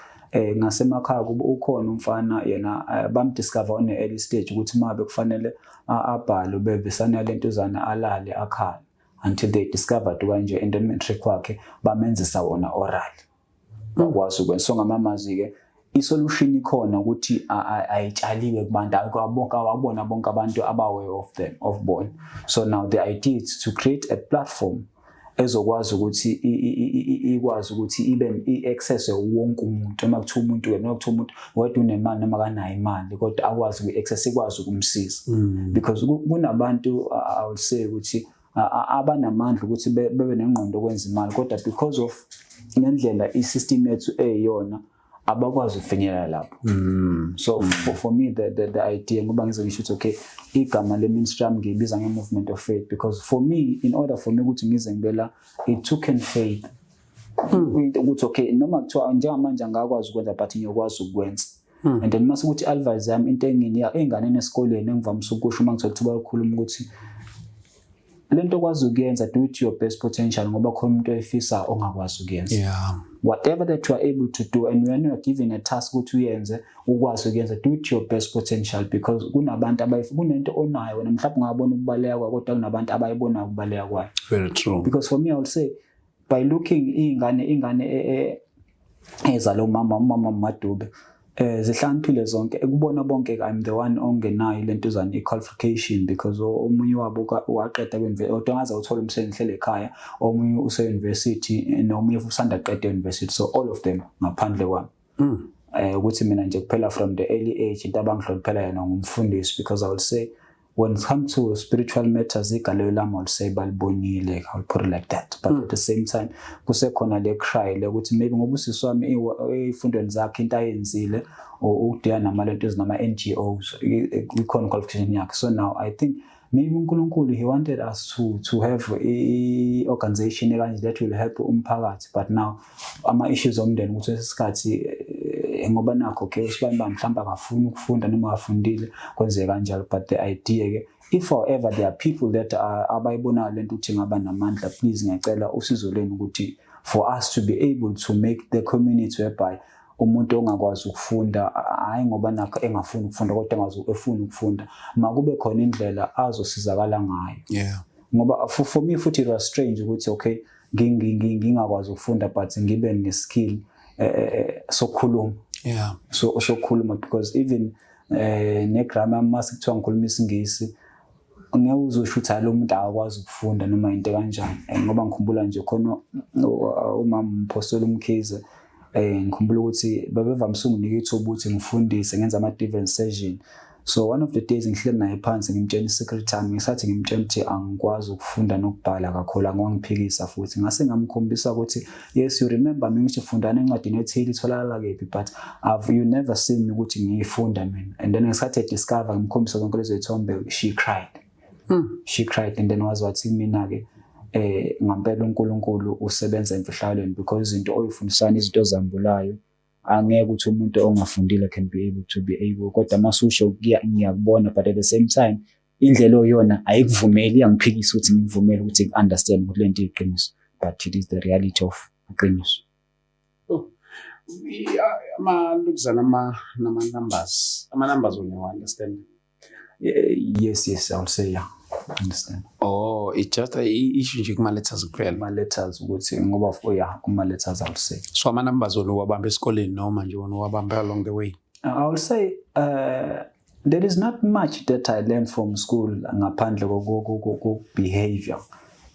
ngasemakhaya kuba ukhona umfana yena bamdiscover on early stage ukuthi mabe kufanele abhale bevesana lentuzana alale akhala until they discovered kanje and then matric wakhe bamenzisa wona oral bakwazi ukwenza. So ngamamazi-ke isolution ikhona ukuthi ayitshaliwe kubantu abona bonke abantu aba-aware of bona. So now the idea is to create a platform ezokwazi ukuthi ikwazi ukuthi ibe i-access wonke umuntu, noma kuthiwa umuntu noma kuthiwa umuntu wedwa unemali noma kanayo imali kodwa akwazi uku-access, ikwazi ukumsiza because kunabantu I would say ukuthi abanamandla ukuthi bebe nengqondo okwenza imali kodwa because of ngendlela i-system yethu eyiyona abakwazi ukufinyelela lapho. So for me the idea ngoba ngizokusho ukuthi okay igama le-ministry yami ngiyibiza nge-movement of faith because for me in order for me ukuthi ngize ngibela it took in faith ukuthi okay noma kuthiwa njengamanje angakwazi ukwenza but ngiyokwazi ukwenza. And then mase ukuthi advice yami into ey'nganeni esikoleni engivamisa ukusho uma ngithola ithuba lokukhuluma ukuthi lento okwazi ukuyenza do it to your best potential ngoba khona umuntu oyifisa ongakwazi ukuyenza. Whatever that you are able to do and when you are given a task ukuthi uyenze ukwazi ukuyenza do it to your best potential because kunabantu kunento onayo wena mhlawumbe ungabona ukubaleka kwakho kodwa kunabantu abayibona ukubaleka kwayo. Very true. Because for me I will say by looking ingane ezalo umama Madube zihlaniphile zonke ekubona bonke I'm the one ongenayo lentuzana i-qualification because omunye wabo waqeda kodwa ngaze uthola umsebenzi hlele ekhaya, omunye use-university nomunye usanda qeda university, so all of them ngaphandle kwami. Ukuthi mina nje kuphela from the early age into abangihloniphela yena ngumfundisi because I will say when it comes to spiritual matters igalelo lami I will say balibonile, I will put it like that, but at the same time kusekhona le cry ukuthi maybe ngoba usisi wami ey'fundweni zakhe into ayenzile ukudila namalento ezinama NGOs ikhona qualification yakhe. So now I think maybe uNkulunkulu he wanted us to have a organization that will help umphakathi, but now ama issues omndeni ukuthi isikhathi ngoba nakho okay usibamba mhlawumbe akafuni ukufunda noma afundile kwenze kanjalo, but the idea ke if however there are people that abayibona lento ukuthi ngaba namandla, please ngiyacela usizo lenu ukuthi for us to be able to make the community whereby umuntu ongakwazi ukufunda hayi ngoba nakho engafuni ukufunda kodwa efuna ukufunda makube khona indlela azosizakala ngayo. Yeah, ngoba for me futhi it was strange ukuthi okay ngingakwazi ukufunda but ngibe ne-skill sokukhuluma. Yeah, so sokukhuluma because even ne-grammar mase kuthiwa ngikhuluma isingisi ngeke uzosho ukuthi lo muntu akwazi ukufunda noma into kanjani, ngoba ngikhumbula nje khona umama Mphosolo Mkhize ngikhumbula ukuthi babevamise unginika ithuba ukuthi ngifundise ngenza ama-different session. So one of the days ngihleli naye phansi ngimtshela i-secretary ngisathi ngimtshela ukuthi angikwazi ukufunda nokubhala kakhulu, angiwangiphikisa futhi ngase ngamkhombisa ukuthi yes you remember me ngithi fundana encwadini ethile itholakala kephi, but you never seen me ukuthi ngiyifunda mina. And then ngesikhathi discover ngimkhombisa zonke lezo ithombe, she cried. She cried and then wathi mina ke ngampela uNkulunkulu usebenza emfihlakalweni because izinto oyifundisana izinto zambulayo angeke ukuthi umuntu ongafundile can be able to be able, kodwa masusho ngiyakubona but at the same time indlela oyona ayikuvumeli yangiphikisa ukuthi ngivumele ukuthi understand ukuthi lento iqiniso, but it is the reality of iqiniso. Ama-numbers when you understand. Yes I would say yeah, understand. Oh, it's just a issue nje kuma-letters kuphela. Ma-letters ukuthi ngoba yeah kuma-letters I would say. So ama-numbers oluwabamba esikoleni noma nje uwabamba along the way? I would say there is not much that I learned from school ngaphandle behavior,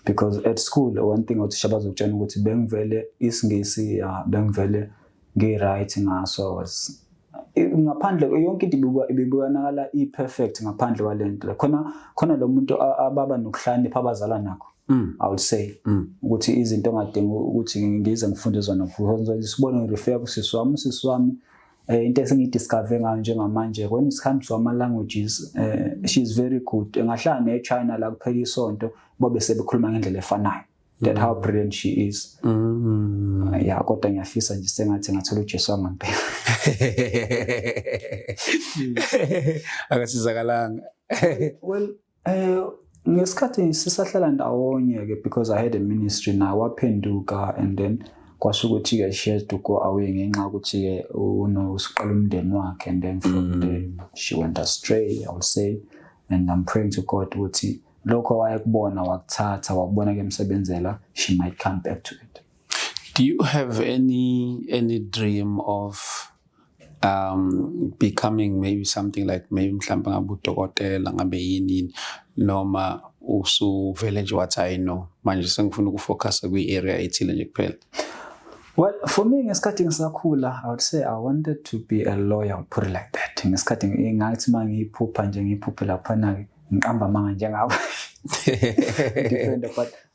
because at school one thing othisha bazokutshela ukuthi bengivele isingisi bengivele ngi-right ngaso was ngaphandle yonke into ibibonakala i-perfect ngaphandle kwalento khona lo muntu ababa nokuhlanipha abazala nakho. I would say ukuthi izinto ongadinga ukuthi ngize ngifunde zona because sibone ngirefer kusisi wami into esengidiscover ngayo njengamanje when it comes to ama-languages she is very good. Engahlala ne-China la kuphela isonto bobe sebekhuluma ngendlela efanayo. That how brilliant she is. Yeah, kodwa ngiyafisa nje sengathi ngathola uJesu wangampela. Akasizakalanga. Well, ngesikhathi sisahlala ndawonye ke because I had a ministry now waphenduka and then kwasho ukuthi ke she has to go away ngenxa ukuthi ke usiqala umndeni wakhe, and then from there she went astray I would say, and I'm praying to God ukuthi lokho wayekubona wakuthatha wakubona ke emsebenzela she might come back to it. Do you have any dream of becoming maybe something like maybe mhlawumbe ngabe udokotela ngabe yini noma usuvele nje wathi I know manje sengifuna ukufocus kwi-area ethile nje kuphela? Well, for me ngesikhathi ngisakhula I would say I wanted to be a lawyer, I would put it like that. Ngesikhathi ngathi mangiyiphupha nje ngiyiphuphe laphana ke ngiqamba manga njengabo defender,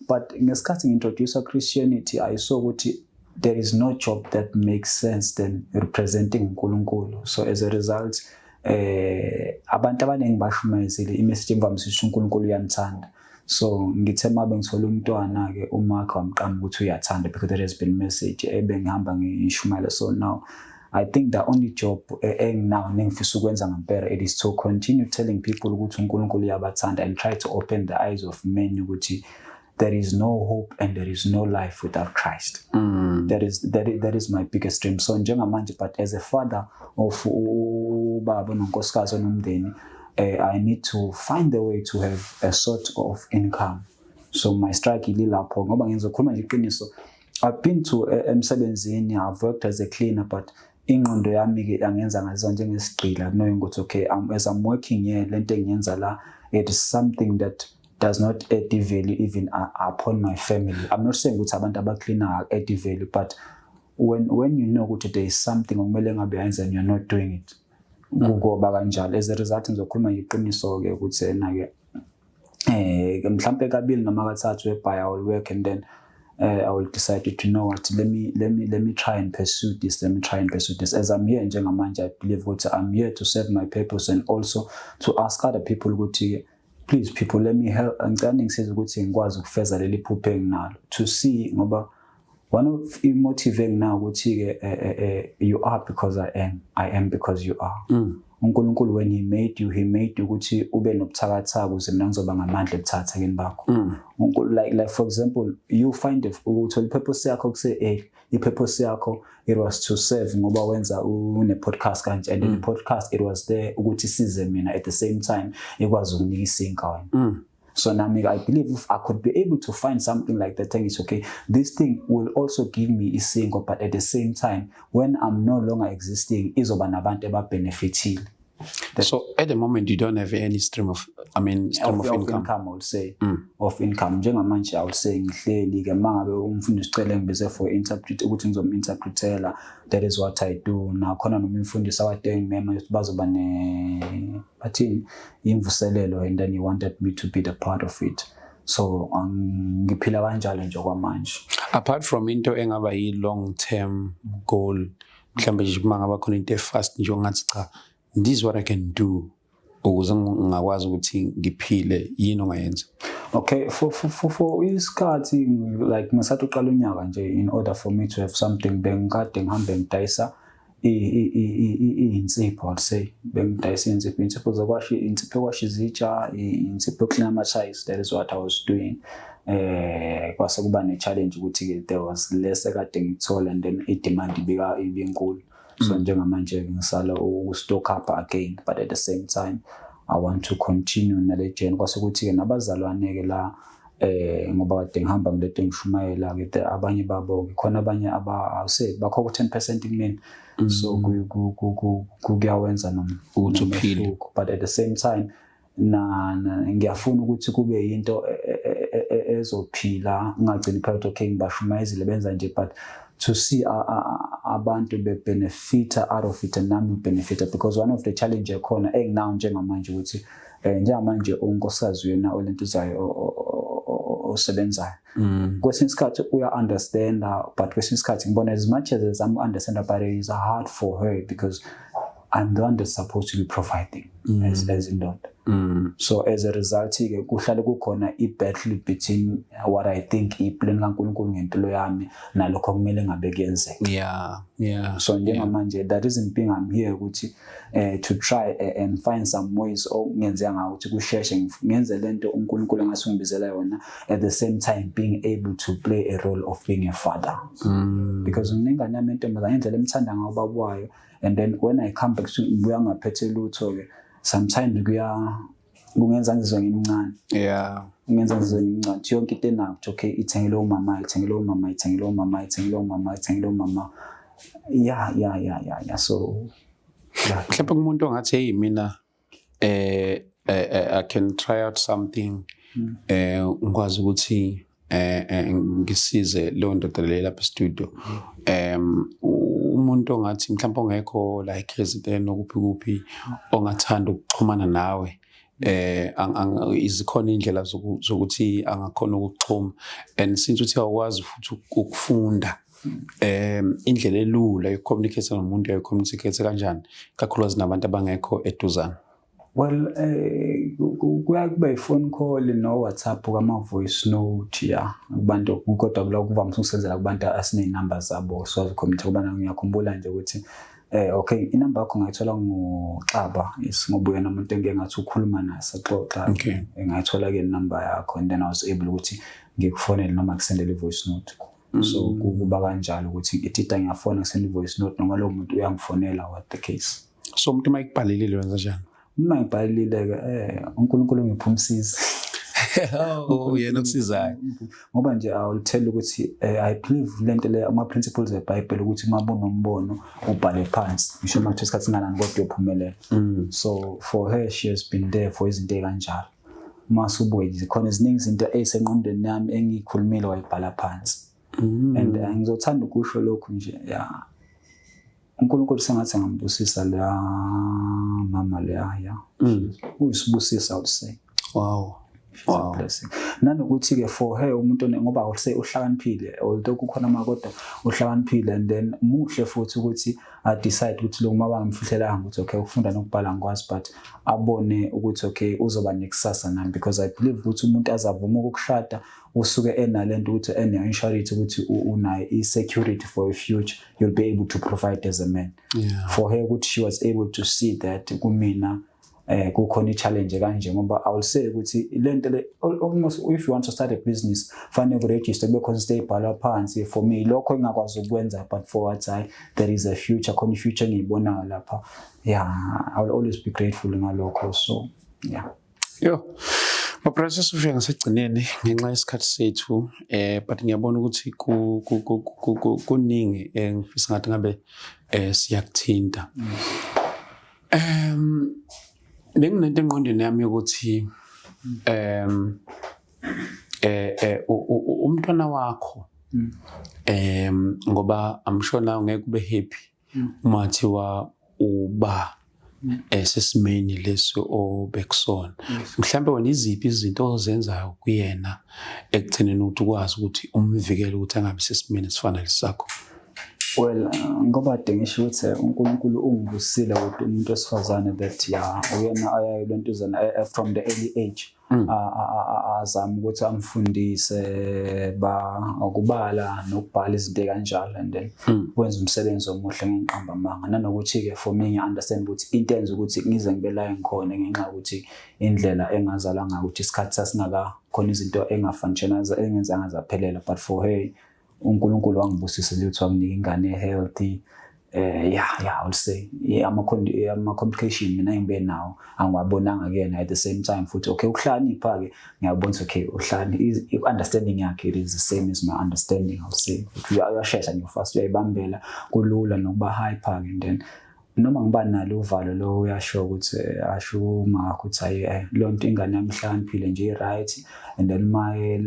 but ngesikhathi ngintroduce Christianity I saw ukuthi there is no job that makes sense than representing uNkulunkulu. So as a result abantu abaningi bashumayezile imessage emvamisisho uNkulunkulu uyanithanda. So ngithe mabe ngithola umntwana ke uMark wamqamba ukuthi uyathanda because there has been message ebengihamba ngishumayela. So now I think the only job now nengifisa ukwenza ngempela it is to continue telling people ukuthi uNkulunkulu uyabathanda and try to open the eyes of men ukuthi there is no hope and there is no life without Christ. That is my biggest dream. So njengamanje but as a father of ubaba nonkosikazi nomndeni I need to find a way to have a sort of income. So my struggle ilapho ngoba ngizokhuluma nje iqiniso. I've been to emsebenzini, I've worked as a cleaner, but ingqondo yami ke angenza ngazo njengesigqila knowing ukuthi okay as I'm working here lento engiyenza la it is something that does not add value even upon my family. I'm not saying ukuthi abantu abacleaner add value, but when you know ukuthi there is something okumele ngabe yenza and you're not doing it ngoba kanjalo as a result ngizokhuluma iqiniso ke ukuthi na ke mhlambe kabili noma kathathu I will work and then I will decide to know what let me try and pursue this. As I'm here njengamanje I believe ukuthi I'm here to serve my purpose and also to ask other people ukuthi please people, let me help. Ngicela ngisize ukuthi ngikwazi ukufeza leli phupho enginalo. To see ngoba one of the motivating now ukuthi ke you are because I am because you are. uNkulunkulu when he made you ukuthi ube nobuthakathaka ukuze mina ngizoba ngamandla ebuthathakeni bakho. Like for example, you find ukuthi purpose yakho kuse i-purpose yakho it was to serve ngoba wenza une-podcast kanje, and in the podcast it was there ukuthi size mina at the same time ikwazi ukunika isinka wena. So now I believe if I could be able to find something like that, think it's okay. This thing will also give me a single, but at the same time, when I'm no longer existing, izoba nabantu ababenefitile. So at the moment, you don't have any stream of income. I would say of income. Njengamanje I would say ngihleli ke mangabe umfundi usicela ngibize for interpret ukuthi ngizominterpretela. That is what I do. Na khona noma umfundisi awadeng mema bazoba ne bathini imvuselelo, and then he wanted me to be the part of it. So ngiphila kanjalo nje kwamanje. Apart from into engaba yi long term goal, mhlambe nje mangaba khona into fast nje ongathi cha, this is what I can do ukuze ngakwazi ukuthi ngiphile yini ongayenza. Okay, for isikhathi like ngisathi uqala unyaka nje, in order for me to have something bengikade ngihambe ngidayisa insipho, I'd say bengidayisa insipho zokwasha, insipho kwasha izitsha, insipho clean ama-chais. That is what I was doing. Kwase kuba ne-challenge ukuthi there was less ekade ngithola, and then i-demand ibinkulu. So njengamanje ngisala stock up again, but at the same time I want to continue nale journey kwase ukuthi ke nabazalwane ke la ngoba kade ngihamba ngilethe ngishumayela ke abanye babo khona abanye awuse bakho 10% kumina. So kuyawenza noma uphile, but at the same time ngiyafuna ukuthi kube yinto ezophila, ngagcina phakathi okay ngibashumayezile benza nje, but to see abantu benefita out of it and nami benefita, because one of the challenge ekhona enginawo njengamanje ukuthi njengamanje unkosikazi yena olento zayo osebenzayo kwesinye isikhathi uya understand, but kwesinye isikhathi ngibona as much as I'm understand, but it is hard for her because I'm the one that's supposed to be providing as in that. So as a result ke kuhlale kukhona i-battle between what I think iplan kaNkulunkulu ngempilo yami nalokho kumele ngabe kuyenzeka. Yeah. So njengamanje that isn't being I'm here ukuthi to try and find some ways ngenzeka ngawo ukuthi kusheshe ngenze lento uNkulunkulu engasungibizela yona, at the same time being able to play a role of being a father. Because ngingane yami intombazane indlela emthanda ngayo babwayo, and then when I come back to ngibuya ngaphethe lutho ke sometimes kungenza ngizwe ngimncane. Kungenza ngizwe ngimncane yonke into enayo okay, ithengele umama, ithengele umama, ithengele umama, ithengele umama, ithengele umama. Yeah. So mhlawumbe kumuntu ongathi hey mina I can try out something ngikwazi ukuthi ngisize lo ndoda le lapha studio. Umuntu ongathi mhlawumbe ongekho like resident okuphi ongathanda ukuxhumana nawe, izikhona indlela zokuthi angakhona ukuxhuma, and since uthi awukwazi futhi ukufunda indlela elula yokucommunicate nomuntu uyayicommunicate kanjani kakhulukazi nabantu abangekho eduzane? Well, kuya kube phone call no WhatsApp kama voice note ya kubantu kodwa kula kuvamise ukusenzela kubantu asine numbers zabo, so communicate kubana ngiyakhumbula nje ukuthi okay inamba yakho ngayithola ngoXaba ngobuye nomuntu engeke ngathi ukhuluma naye saxoxa, ngayithola ke number yakho, and then I was able ukuthi ngikufonele noma kusendele voice note. So kuba kanjalo ukuthi itita ngiyafona ngisende voice note noma lo muntu uyangifonela what the case. So umuntu mayikubhalile wenza njani? Uma ngibhalile ke uNkulunkulu ngiphumsisa. Yena ukusizayo ngoba nje I will tell ukuthi I believe lento le ama principles eBhayibheli ukuthi mabona umbono ubhale phansi ngisho manje isikhathi singalani kodwa uyophumelela. So for her she has been there for izinto ekanjalo. Masubuye khona eziningi izinto ezisenqondweni yami engikhulumile wayibhala phansi. And ngizothanda ukusho lokho nje uNkulunkulu sengathi ngambusisa la mama le uyisibusisa, I would say. Wow. which is a blessing. Nanokuthi-ke for her umuntu ngoba awuse uhlakaniphile, although kukhona amakodwa uhlakaniphile, and then muhle futhi ukuthi decide ukuthi lo mama ngimfihlelanga ukuthi okay ukufunda nokubhala ngikwazi, but abone ukuthi okay uzoba nekusasa nami, because I believe ukuthi umuntu azavuma ukukushada usuke enalento ukuthi ene-insurance ukuthi unayo i-security for a future, you'll be able to provide as a man. For her ukuthi she was able to see that kumina kukhona i-challenge kanje, ngoba I will say ukuthi lento le almost if you want to start a business fanele uregister kube khona into ebhalwa phansi. For me lokho engakwazi ukwenza, but for what there is a future, khona i-future engiyibonayo lapha. I will always be grateful ngalokho. So Mabrother sifika ngasegcineni ngenxa yesikhathi sethu, but ngiyabona ukuthi kuningi ngifisa ngathi ngabe siyakuthinta. Benginento engqondweni yami ukuthi umntwana wakho ngoba I'm sure nawe ngeke ube happy uma thiwa uba sesimeni leso obekusona. Mhlambe wena iziphi izinto ozenzayo kuyena ekuthenini ukuthi ukwazi ukuthi umvikele ukuthi angabi sesimeni esifana lesakho? Well, ngoba ngisho ukuthi uNkulunkulu ungivusile ukuthi umuntu wesifazane that uyena ayayilentuzana from the early age azama ukuthi amfundise ukubala nokubhala izinto kanjalo, and then wenza umsebenzi omuhle ngenqamba amanga. Nanokuthi ke for me ngiunderstand ukuthi into enza ukuthi ngize ngibe la engikhona ngenxa ukuthi indlela engazalwa ngayo ukuthi isikhathi sasingaka khona izinto engafunctionize engenzanga zaphelela, but for her uNkulunkulu wangibusisa ukuthi wanginika ingane healthy. I will say ama complication mina ngibe nawo angiwabonanga kuyena. At the same time futhi okay ukuhlakanipha ke ngiyabona okay uhlani understanding yakhe it is the same as my understanding. I will say uyashesha nje fast uyayibambela kulula nokuba hyper, and then noma ngiba nalo uvalo lo uyasho ukuthi ashuma ukuthi hayi lonto ingane yami ihlakaniphile nje right, and then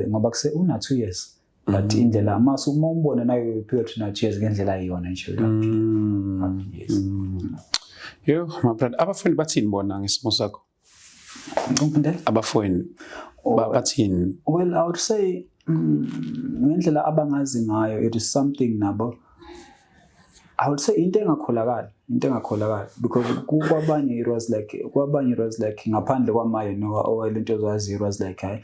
ngoba kuse una 2 years. But indlela masu uma umbona nayo period na cheers ngendlela ayiyona nje. My brother, abafundi bathini bona ngesimo sakho? Abafundi bathini? Well, I would say ngendlela abangazi ngayo it is something nabo. I would say into engakholakala because kwabanye it was like ngaphandle kwamaye no lento zazi it was like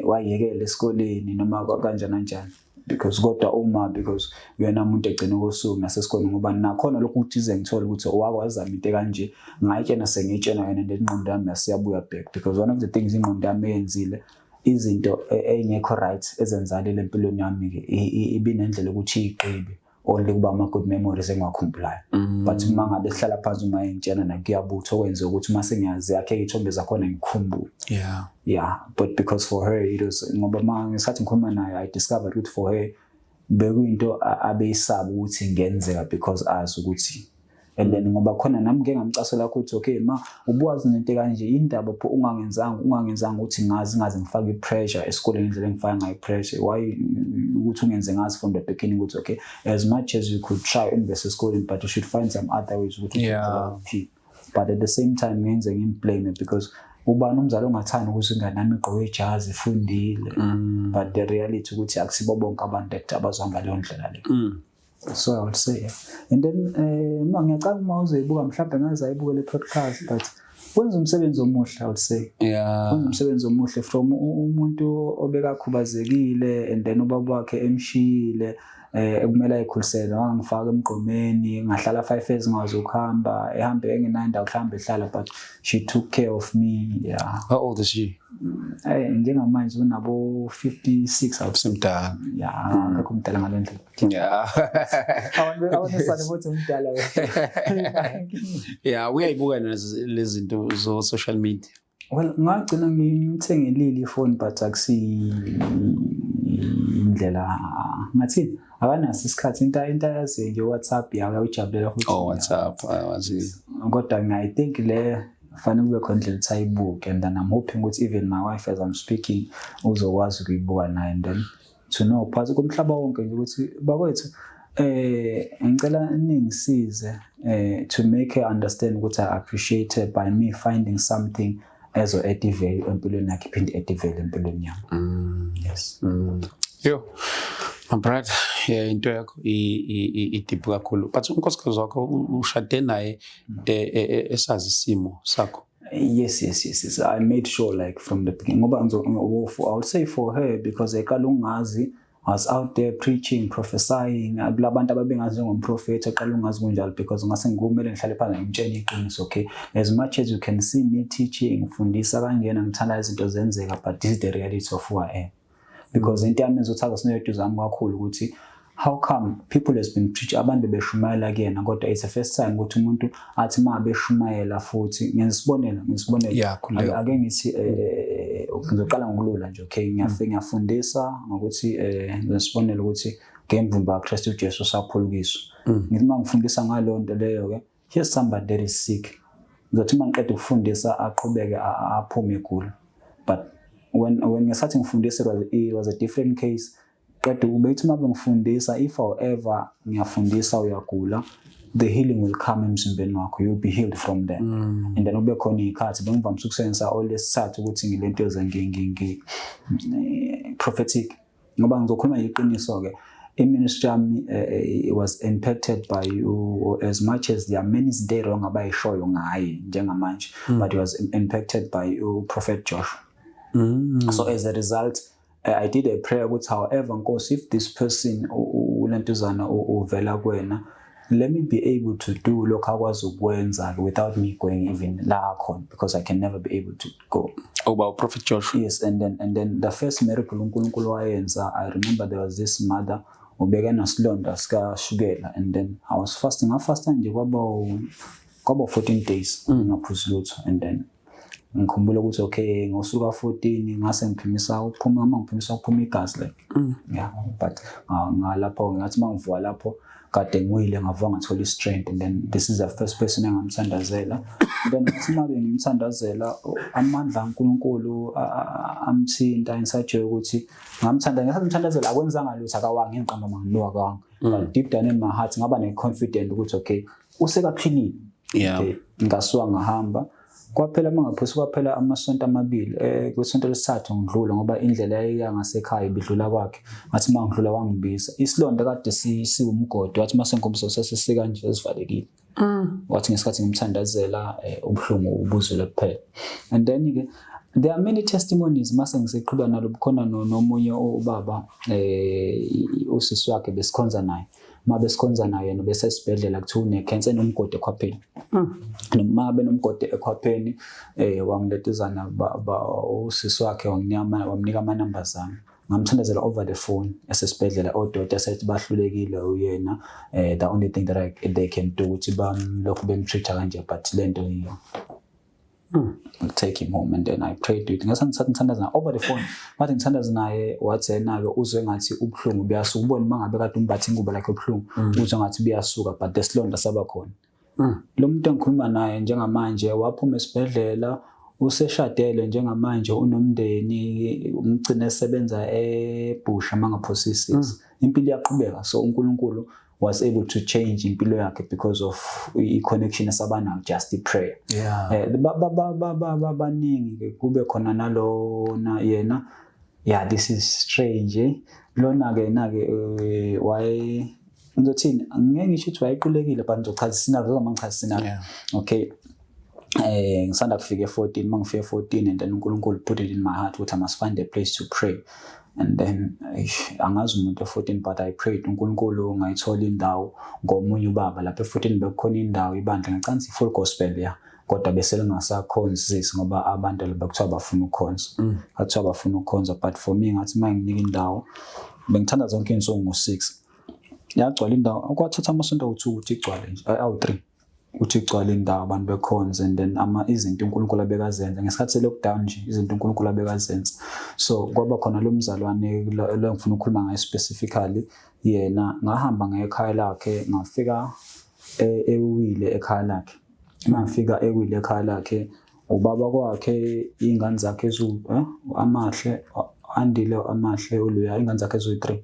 wayekele esikoleni noma kanjani, because kodwa because uyena umuntu egcina usuku nasesikoleni ngoba nakhona lokhu uthize ngithola ukuthi wakwazama into kanje ngayitshena sengitshena yena ngengqondo yami yasiyabuya back, because one of the things ingqondo yami eyenzile izinto engekho right ezenzalile empilweni yami ke ibinendlela ukuthi iqibe only kuba ama good memories engakhumbulayo. But uma ngabe sihlala phansi uma engitshena nakuyabutho okwenza ukuthi uma sengiyazi yakhe ithombe zakhona ngikhumbule. But because for her it was ngoba manje ngisathi ngikhuluma naye I discovered ukuthi for her bekuyinto abeyisaba ukuthi ngenzeka because azi ukuthi, and then ngoba khona nami ngeke ngamcasela ukuthi okay ma ubuwazi nento kanje indaba pho ungangenzanga ukuthi ngazi ngifake ipressure esikoleni indlela engifaka ngayo pressure why ukuthi ungenze ngazi from the beginning ukuthi okay as much as you could try invest esikoleni but you should find some other ways ukuthi but at the same time ngenze ngimblame because ubani umzali ongathanda ukuthi ingane nami igqoke ijazi ifundile, but the reality ukuthi akusibo bonke abantu abazohamba leyo ndlela leyo. So I would say and then ngiyacanga uma uzoyibuka mhlawumbe ngazayibuka le podcast, but wenza umsebenzi omuhle I would say. Wenza umsebenzi omuhle from umuntu obekakhubazekile and then ubaba wakhe emshile ekumele ayikhulisele wangifaka emgqomeni ngahlala 5 years ngazi ukuhamba ehambe engenanda mhlawumbe ehlala, but she took care of me. How old is she? Njengamanje unabo 56 awusemdala. Akekho umdala ngalendlela. Awunesana ukuthi umdala we. Uyayibuka lezi zinto zo social media? Well, ngagcina ngithengelile ifone but akusi indlela ngathi akanaso isikhathi into yazi nje WhatsApp ujabulela futhi. WhatsApp awazi. Kodwa I think le fanele kube khona indlela tsayibuke, and then I'm hoping ukuthi even my wife as I'm speaking uzokwazi ukuyibuka naye, and then to know phakathi komhlaba wonke nje ukuthi bakwethu ngicela ningisize to make her understand ukuthi I appreciate her by me finding something ezo-add value empilweni yakhe iphinde add value empilweni yami. Yes. Yo, my brother, yeah, into yakho i-deep kakhulu. But unkosikazi wakho ushade naye esazi isimo sakho. Yes. I made sure like from the beginning. Ngoba I would say for her because eqala ungazi, I was out there preaching, prophesying. Abantu ababengazi njengomprofeti eqala ungazi kunjalo because ngase ngumele ngihlale phansi ngimtshele iqiniso. Okay, as much as you can see me teaching, ngifundisa kanjena ngithanda izinto zenzeka, but this is the reality of who I am. Because into yami ezothatha sinethu zami kakhulu ukuthi how come people has been preach abantu beshumayela kuyena kodwa it's the first time ukuthi umuntu athi ma beshumayela futhi ngizibonela ake ngithi ngizoqala ngokulula nje. Okay, ngiyafundisa ngokuthi ngizibonela ukuthi ngemvumba kaKristu uJesu saphulukiswa. Ngithi mangifundisa ngalonto leyo ke here's somebody that is sick, ngizothi mangiqeda ukufundisa aqhubeke aphume egula. But when ngesathi ngifundisa it was a different case. Qeda ubethi uma bengifundisa if however ngiyafundisa uyagula, the healing will come emzimbeni wakho, you'll be healed from there. And then ube khona ikhathi bengivamise ukusebenzisa olesithathu ukuthi ngilento ezengi prophetic ngoba ngizokhuluma iqiniso ke i-ministry yami was impacted by you as much as there are many izinto wrong abayishoyo ngaye njengamanje, but it was impacted by you, Prophet Joshua. So as a result, I did a prayer with however Nkosi, if this person ulentuzana uvela kuwena, let me be able to do lokho akwazi ukwenza without me going even la khona, because I can never be able to go. About Prophet Joshua. Yes, and then the first miracle uNkulunkulu wayenza, I remember there was this mother ubeke nasilonda sika shukela, and then I was fasting. I fasted nje kwaba 14 days ngaphuza lutho, and then ngikhumbula ukuthi okay ngosuka 14 ngase ngiphimisa ukuphuma ngiphimisa ukuphuma igazi like yeah, but ngalapho ngathi mangivuka lapho kade ngwile ngavuka ngathola strength, and then this is the first person engamthandazela. Then ngathi mabe ngimthandazela amandla kaNkulunkulu amthinta inside ukuthi ngamthandazela akwenzanga lutho akawangi ngiqamba manginuka kwanga, but deep down in my heart ngaba ne confident ukuthi okay usekaphilile. Okay, ngasuka ngahamba kwaphela mangaphusi kwaphela amasonto amabili kwesonto lesithathu ngidlula ngoba indlela yangasekhaya ibidlula kwakhe, ngathi mangidlula wangibiza isilonda kade siwumgodo, wathi masenkomso sesisika nje esivalekile. Wathi ngesikhathi ngimthandazela ubuhlungu ubuzule kuphela. And then ke there are many testimonies mase ngiseqhubeka nalo bukhona nomunye ubaba usisi wakhe besikhonza naye, mabe sikhonza naye nobese esibhedlela kuthiwa unecancer nomgodi ekhwapheni. Noma benomgodi ekhwapheni wangiletuzana usisi wakhe wamnika ama-numbers ami, ngamthandazela over the phone esesibhedlela. Odokotela sathi bahlulekile uyena, the only thing that they can do ukuthi bamlokhu bemtreat kanje, but lento yiyo I'll take him home. And then I prayed to it. Ngithandazana over the phone. Bathi ngithandazana naye wathi yena ke uzwe ngathi ubuhlungu buyasuka, ubone mangabe kade umbathi ingubo lakhe ubuhlungu uzwe ngathi buyasuka, but desilonda saba khona. Lo muntu engikhuluma naye njengamanje waphuma esibhedlela, useshadele njengamanje, unomndeni, umgcina esebenza eBusha mangaphosisi. Impilo yaqhubeka, so uNkulunkulu was able to change impilo yakhe because of i-connection esabanayo, just the prayer. Baningi kube khona nalona yena. Yeah, this is strange. Lona ke why ngizothini ngeke ngisho ukuthi wayequlekile, but ngizochazisina noma ngichazisina. Okay, ngisanda kufika 14, mangifika 14, and then uNkulunkulu put it in my heart ukuthi I must find a place to pray. And then angazi umuntu 14, but I prayed uNkulunkulu ngayithola indawo ngomunye ubaba lapha 14 bekukhona indawo ibandla ngicansi full gospel ya, kodwa bese lingasakhonzisi ngoba abantu bekuthiwa bafuna ukukhonza, bathiwa bafuna ukukhonza. But for me ngathi manginika indawo bengithanda zonke insuku ngo6 yagcwala indawo, kwathatha amasonto awu2 ukuthi igcwale nje, awu3 ukuthi igcwale indawo abantu bekhonza. And then izinto uNkulunkulu abekazenza ngesikhathi se-lockdown nje, izinto uNkulunkulu abekazenza. So kwaba khona lo mzalwane lo ngifuna ukukhuluma ngaye specifically, yena ngahamba ngekhaya lakhe ngafika ewile ekhaya lakhe. Mangifika ewile ekhaya lakhe, ubaba kwakhe ingane zakhe amahle andile amahle oluya ingane zakhe ezu3.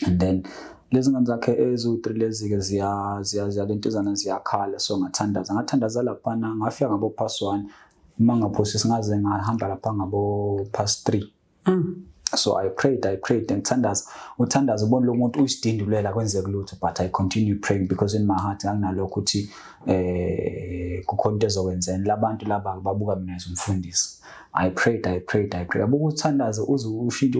And then lezi ngane zakhe ezu3 lezi ke ziya lentuzana ziyakhala, so ngathandaza lapha ngafika ngabo +1 mangaphosisi ngaze ngahamba lapha ngabo past 3. So I prayed and uthandaza ubona lo muntu uyisidindulela kwenzeka lutho, but I continue praying because in my heart anginalokho ukuthi kukhona into ezokwenzeni labantu laba babuka mina as umfundisi. I prayed abuka uthandaza uze ushintshe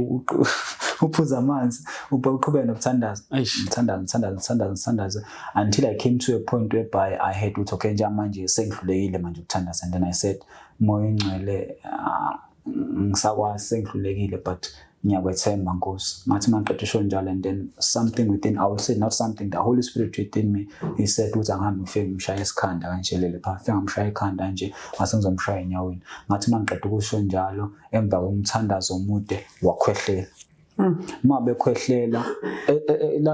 uphuza amanzi uqhubeka nokuthandaza ngithandaza until I came to a point whereby I had to okay nje manje sengidlulekile manje ukuthandaza, and then I said moya ingcwele ngisakwazi sengidlulekile but ngiyakwethemba Nkosi. Ngathi mangiqedisho njalo, and then something within, I will say not something, the Holy Spirit within me, he said ukuthi angihambe ngifike ngimshaya isikhanda kanjelele pha, fika ngimshaya ikhanda nje ngase ngizomshaya enyaweni. Ngathi mangiqeda ukusho njalo emva komthandazo omude wakhwehlela. Mabe khwehlela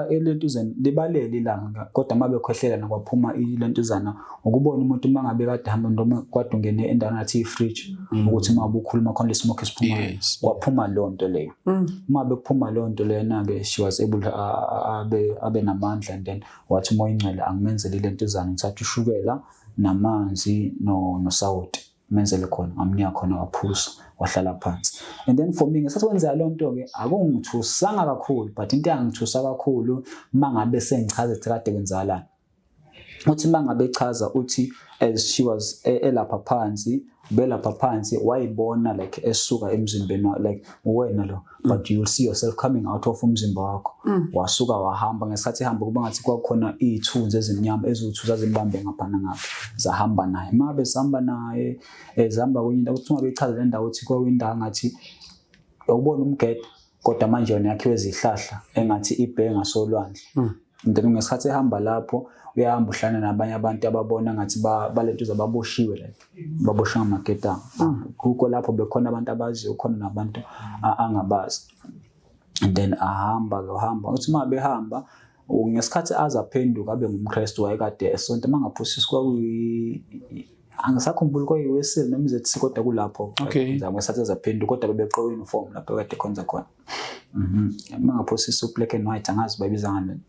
elentuzana libalele ilanga, kodwa mabe khwehlela nakwaphuma ilentuzana ukubona umuntu mangabe kade hamba noma kwade ungene endaweni athi ifridge ukuthi mabe ukhuluma khona lesmoke esiphuma waphuma lonto leyo. Mabe kuphuma lonto leyo na-ke she was able abe namandla, and then wathi moya ingcwele angimenzele ilentuzana ngithatha ushukela namanzi nosawoti menzele khona ngamnika khona waphuza wahlala phansi. And then for me ngesathi wenza lonto ke akungithusanga kakhulu, but into engithusa kakhulu mangabe sengichaza ukuthi kade kwenzakalani uthi mangabe echaza uthi as she was elapha phansi wayibona like esuka emzimbeni like wena lo, but you will see yourself coming out of umzimba wakho. Wasuka wahamba, ngesikhathi ehamba kuba ngathi kwakhona izithunzi ezimnyama ezithuza zimbambe ngaphana ngapha zahamba naye. Mabe zihamba naye ezihamba kwenye indawo uthi mabe echaza le ndawo uthi kwawindawo ngathi ubona umgede kodwa manje yona yakhiwe izihlahla engathi ibhenga solwandle. Then ngesikhathi ehamba lapho uyahamba uhlana nabanye abantu ababona ngathi balentuza baboshiwe like babosha ngamaketanga. Kuko lapho bekhona abantu abaziyo, khona nabantu angabazi. And then ahamba uthi mabe hamba ngesikhathi azaphenduka abe ngumKristu wayekade esonto mangaphosisi angisakhumbula kwayiwesel noma izethi kodwa kulapho ngesikhathi azaphenduka kodwa bebeqoqa uniform lapho kade khonza khona. Mangaphosisi black and white angazi bayibiza ngani.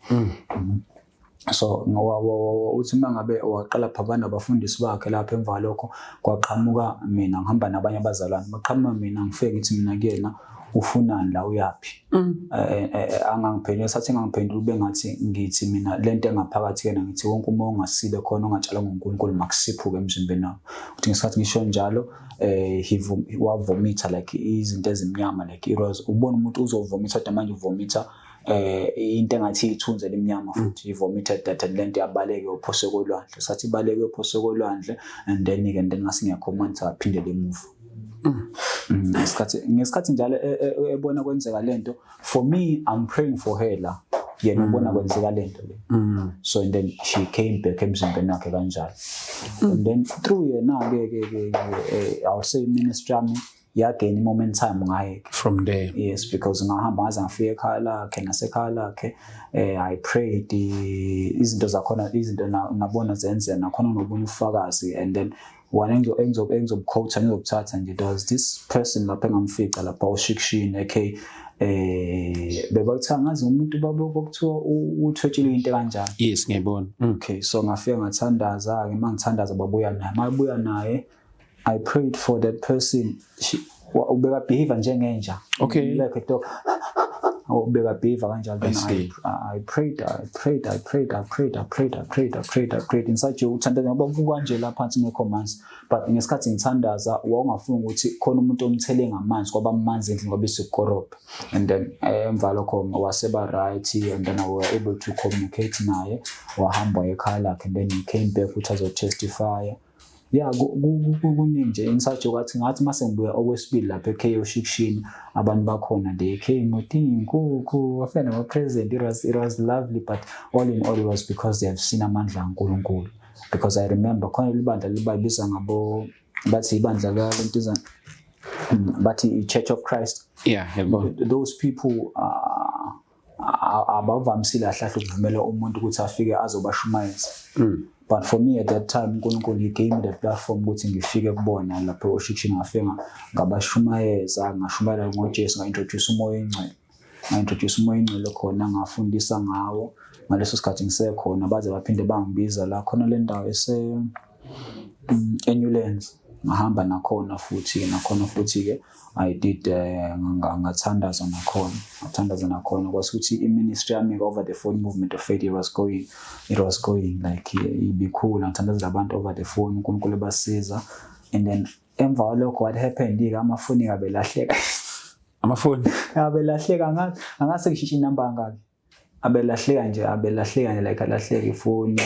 So uthi mangabe waqala phabana abafundisi bakhe lapha emva lokho kwaqhamuka mina ngihamba nabanye abazalwane baqhamuka mina ngifike ngithi mina kuyena ufunani la uyapi. Angangiphendula sathi ngangiphendula ube ngathi ngithi mina lento engaphakathi yena ngithi wonke umoya ongasile khona ongatshalwa nguNkulunkulu makusiphuke emzimbeni wakho. Uthi ngesikhathi ngisho njalo wavomita like izinto ezimnyama like iros. Ubona umuntu uzovomita kodwa manje uvomita into engathi ithunze lemnyama futhi vomited that lento yabaleke uphose kolwandle. Sathi ibaleke uphose kolwandle, and then ngase ngiyacommand aphinde lemove. Ngesikhathi njalo ebona kwenzeka lento, for me I'm praying for her la yena ubona kwenzeka lento le. So and then she came back emzimbeni wakhe kanjalo. And then through yena ke I would say ministry yami yagain momentum ngaye from there. Yes, because ngahamba ngaze ngafika ekhaya lakhe nasekhaya lakhe I prayed izinto zakhona, izinto ngabona zenze nakhona nobunye ufakazi. And then one engizobquote ngizobuthatha nje, there was this person lapha engamfica lapha uShikshini bebathi ngazi umuntu babokuthiwa uthwetshile into kanjani. Yes, ngiyabona. Okay, so ngafika ngathandaza ke mangithandaza babuya naye, mabuya naye I prayed for that person. Ubeka behave njengenja. Okay. Like a dog. Ubeka behave kanjalo. Then I prayed in such a uthandaza ngoba kuvuka nje lapha phansi ngecommands, but ngesikhathi ngithandaza wawungafuna ukuthi khona umuntu omthele ngamanzi kwaba amanzi endlini ngoba isikorobha. And then emva lokho waseba right, and then I was able to communicate naye wahamba ekhaya lakhe, and then he came back ukuthi azotestify. Yeah, kuningi nje insathi ukuthi ngathi mase ngibuya okwesibili lapha eKO Shikshini abantu bakhona they came with inkukhu wafana nama present. It was lovely, but all in all it was because they have seen amandla kaNkulunkulu. Because I remember khona libandla libabiza ngabo bathi ibandla lentuzana bathi Church of Christ. Yeah, those people abavamisile ahlahle ukuvumela umuntu ukuthi afike azobashumayeza. But for me at that time uNkulunkulu he gave me the platform ukuthi ngifike kubona lapho oShikshini ngafika ngabashumayeza, ngashumayela ngoJesu, ngaintroduce umoya ingcwele khona, ngafundisa ngawo ngaleso sikhathi ngisekhona, baze baphinde bangibiza la khona le ndawo eNewlands ngahamba nakhona futhi-ke I did ngathandaza nakhona kwasuthi i-ministry yami over the phone movement of faith it was going like ibikhula ngithandazela abantu over the phone uNkulunkulu ebasiza and then emva kwalokho what happened-ke amafoni abelahleka amafoni abelahleka angase ngishishe inamba ngabi abelahleka nje like alahleka ifoni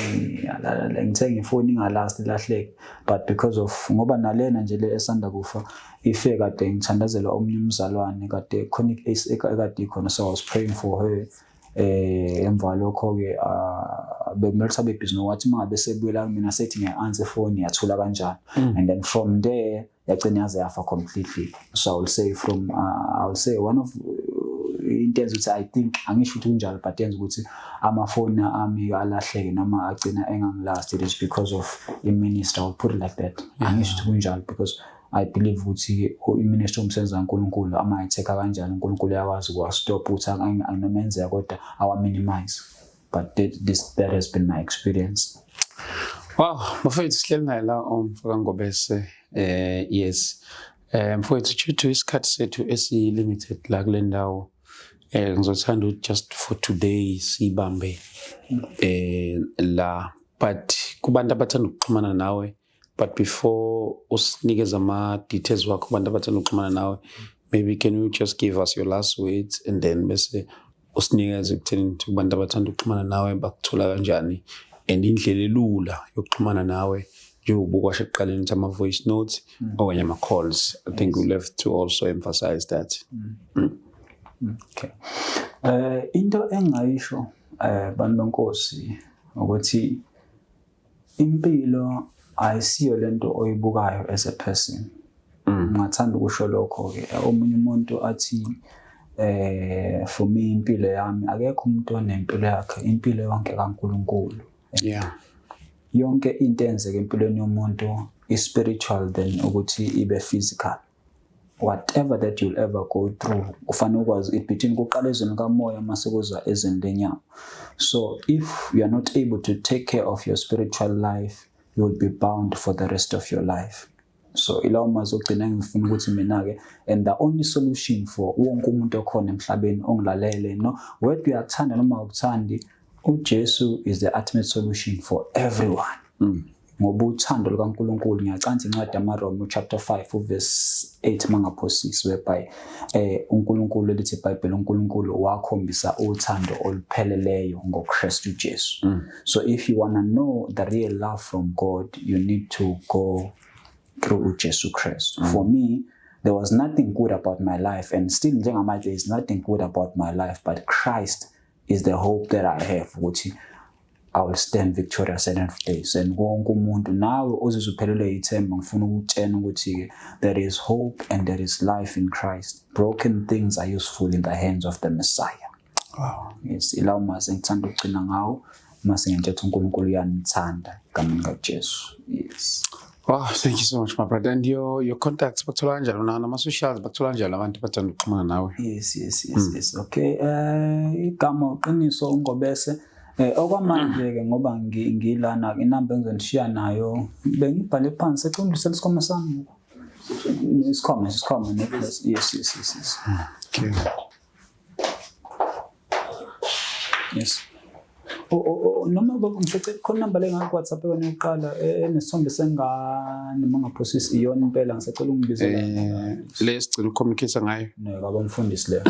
ngithenga ifoni ingalast ilahleka but because of ngoba nalena nje le esanda kufa ife kade ngithandazela omunye umzalwane kade chronic ekade ikhona so I was praying for her emva lokho-ke bekumele sabe busy nokuthi mangabe sebuyela mina sethi ngiya-answer ifoni yathula kanjani and then from there yagcina yaze yafa completely so I will say one of into ukuthi I think angisho ukuthi kunjalo but yenza ukuthi amafoni ami alahleke noma agcina engangilast it is because of i-ministry I will put it like that angisho ukuthi kunjalo because I believe ukuthi i-ministry umsebenzi kaNkulunkulu ama-attack kanjani uNkulunkulu uyakwazi ukuwa-stop ukuthi angamenzeka kodwa awa-minimize but that has been my experience. Wow, mfowethu sihleli naye la umfaka Ngobese yes mfowethu chithu isikhathi sethu esi-limited la kule ndawo ngizothanda ukuthi just for today sibambe la but kubantu abathanda ukuxhumana nawe but before usinikeza ama-details wakho kubantu abathanda ukuxhumana nawe maybe can you just give us your last words and then bese usinikeze ekutheni kubantu abathanda ukuxhumana nawe bakuthola kanjani and indlela elula yokuxhumana nawe njengobukwasho ekuqaleni ukuthi ama-voice notes okanye ama-calls I think we'll have to also emphasize that. Okay. Into engayisho bantu benkosi ukuthi impilo ayisiyo lento oyibukayo as a person. Ngathanda ukusho lokho-ke omunye umuntu athi for me impilo yami akekho umuntu onempilo yakhe impilo yonke kaNkulunkulu. Yeah. Yonke into enzeka empilweni yomuntu is spiritual than ukuthi ibe physical. Whatever that you'll ever go through ufanele ukwazi it between kuqala ezweni kamoya mase kuza ezweni lenyama. So if you are not able to take care of your spiritual life you will be bound for the rest of your life. So ilawo mazwi ogcina ngifuna ukuthi mina-ke and the only solution for wonke umuntu okhona emhlabeni ongilalele no whether uyathanda noma ukuthandi uJesu is the ultimate solution for everyone. Ngoba uthando lukaNkulunkulu ngiyacanta incwadi yamaRoma chapter 5 verse 8 mangaphosisi whereby uNkulunkulu lithi iBhayibheli uNkulunkulu wakhombisa uthando olupheleleyo ngoKristu Jesu. So if you want to know the real love from God you need to go through Jesus Christ. For me there was nothing good about my life and still njengamanje there is nothing good about my life but Christ is the hope that I have ukuthi I will stand victorious at the end of days and wonke umuntu nawe ozizuphelelwe ithemba ngifuna ukutshena ukuthi there is hope and there is life in Christ. Broken things are useful in the hands of the Messiah. Wow. Yes, ilawo maze ngithanda ukugcina ngawo mase ngiyathetha uNkulunkulu uyanithanda egameni kaJesu. Yes. Wow, thank you so much my brother and your contacts bakuthola kanjani na ama-socials bakuthola kanjani abantu bathanda ukuxhumana nawe? Yes. Okay. Igama uqiniso uNgobese okwamanje-ke ngoba ngilana inamba engizonishiya nayo bengibhale phansi secondisela isikhwama sami isikhwama necklace yes. Okay. Yes. Noma ngicela khona number le ngakho WhatsApp yona yokuqala enesithombe sengane mangaphosisi iyona impela ngisacela ungibizela le sigcina ucommunicate ngayo kabamfundisi le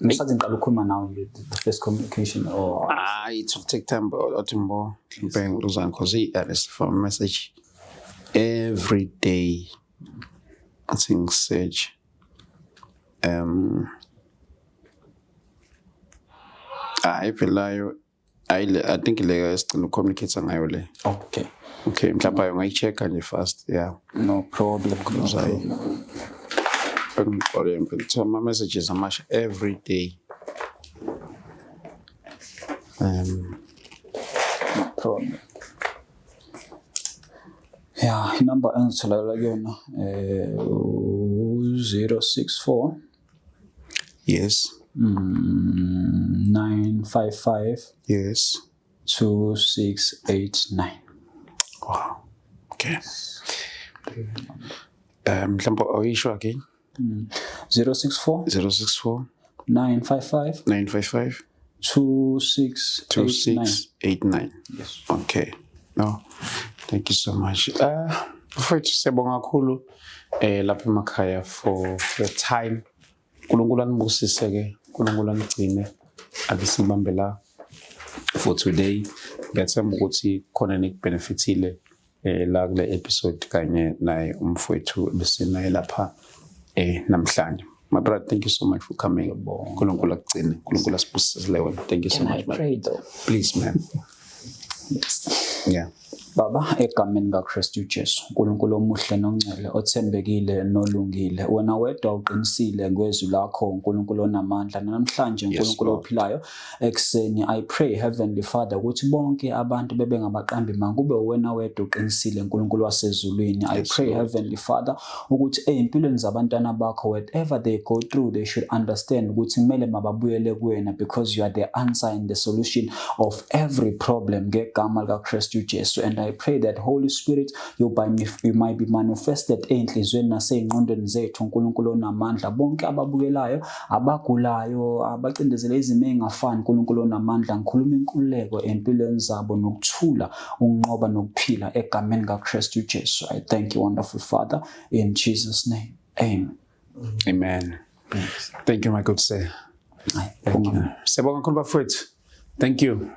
Ngisathi ngiqala ukukhuluma nawe the first communication or it will take time but mbo mhlawumbe uzangikhose i-RS for a message every day I think search I think le sigcina ucommunicate ngayo le. Okay mhlawumbe ungayichecka nje fast yeah no problem my messages are much every day. No problem. Yeah, number engitholakala kuyona 064 yes 955 yes 2689. Wow. Okay. Mhlawumbe oyisho again. 064 064 955 955 2689. 2689. Yes. Okay. No. Thank you so much. Mfowethu siyabonga kakhulu lapha emakhaya for your time. uNkulunkulu anibusise ke, uNkulunkulu anigcine. Ake sibambe la for today. Ngiyathemba ukuthi khona nikbenefitile la kule episode kanye naye umfowethu bese naye lapha namhlanje. My brother, thank you so much for coming. uNkulunkulu akugcine, uNkulunkulu asibusise wena. Thank you so much, man. Pray though. Please, man. Yes. Yeah. Baba, egameni kaKristu Jesu, uNkulunkulu omuhle nongcwele, othembekile nolungile, wena wedwa uqinisile ngezwi lakho, uNkulunkulu onamandla. Namhlanje uNkulunkulu ophilayo ekseni, I pray Heavenly Father ukuthi bonke abantu bebe ngabaqambi makube wena wedwa uqinisile, uNkulunkulu wasezulwini. I pray Heavenly Father ukuthi empilweni zabantwana bakho, whatever they go through, they should understand ukuthi kumele mababuyele kuwena, because you are the answer and the solution of every problem ngegama likaKristu Jesu. And I pray that Holy Spirit you might be manifested enhlizweni naseyingqondweni zethu, uNkulunkulu onamandla. Bonke ababukelayo, abagulayo, abacindezele izimo ezingafani, uNkulunkulu onamandla, ngikhuluma inkululeko empilweni zabo nokuthula, ukunqoba nokuphila egameni kaKristu Jesu. I thank you, wonderful Father, in Jesus' name. Amen. Amen. Thank you, my good sir. Thank you. Siyabonga kakhulu bafowethu. Thank you.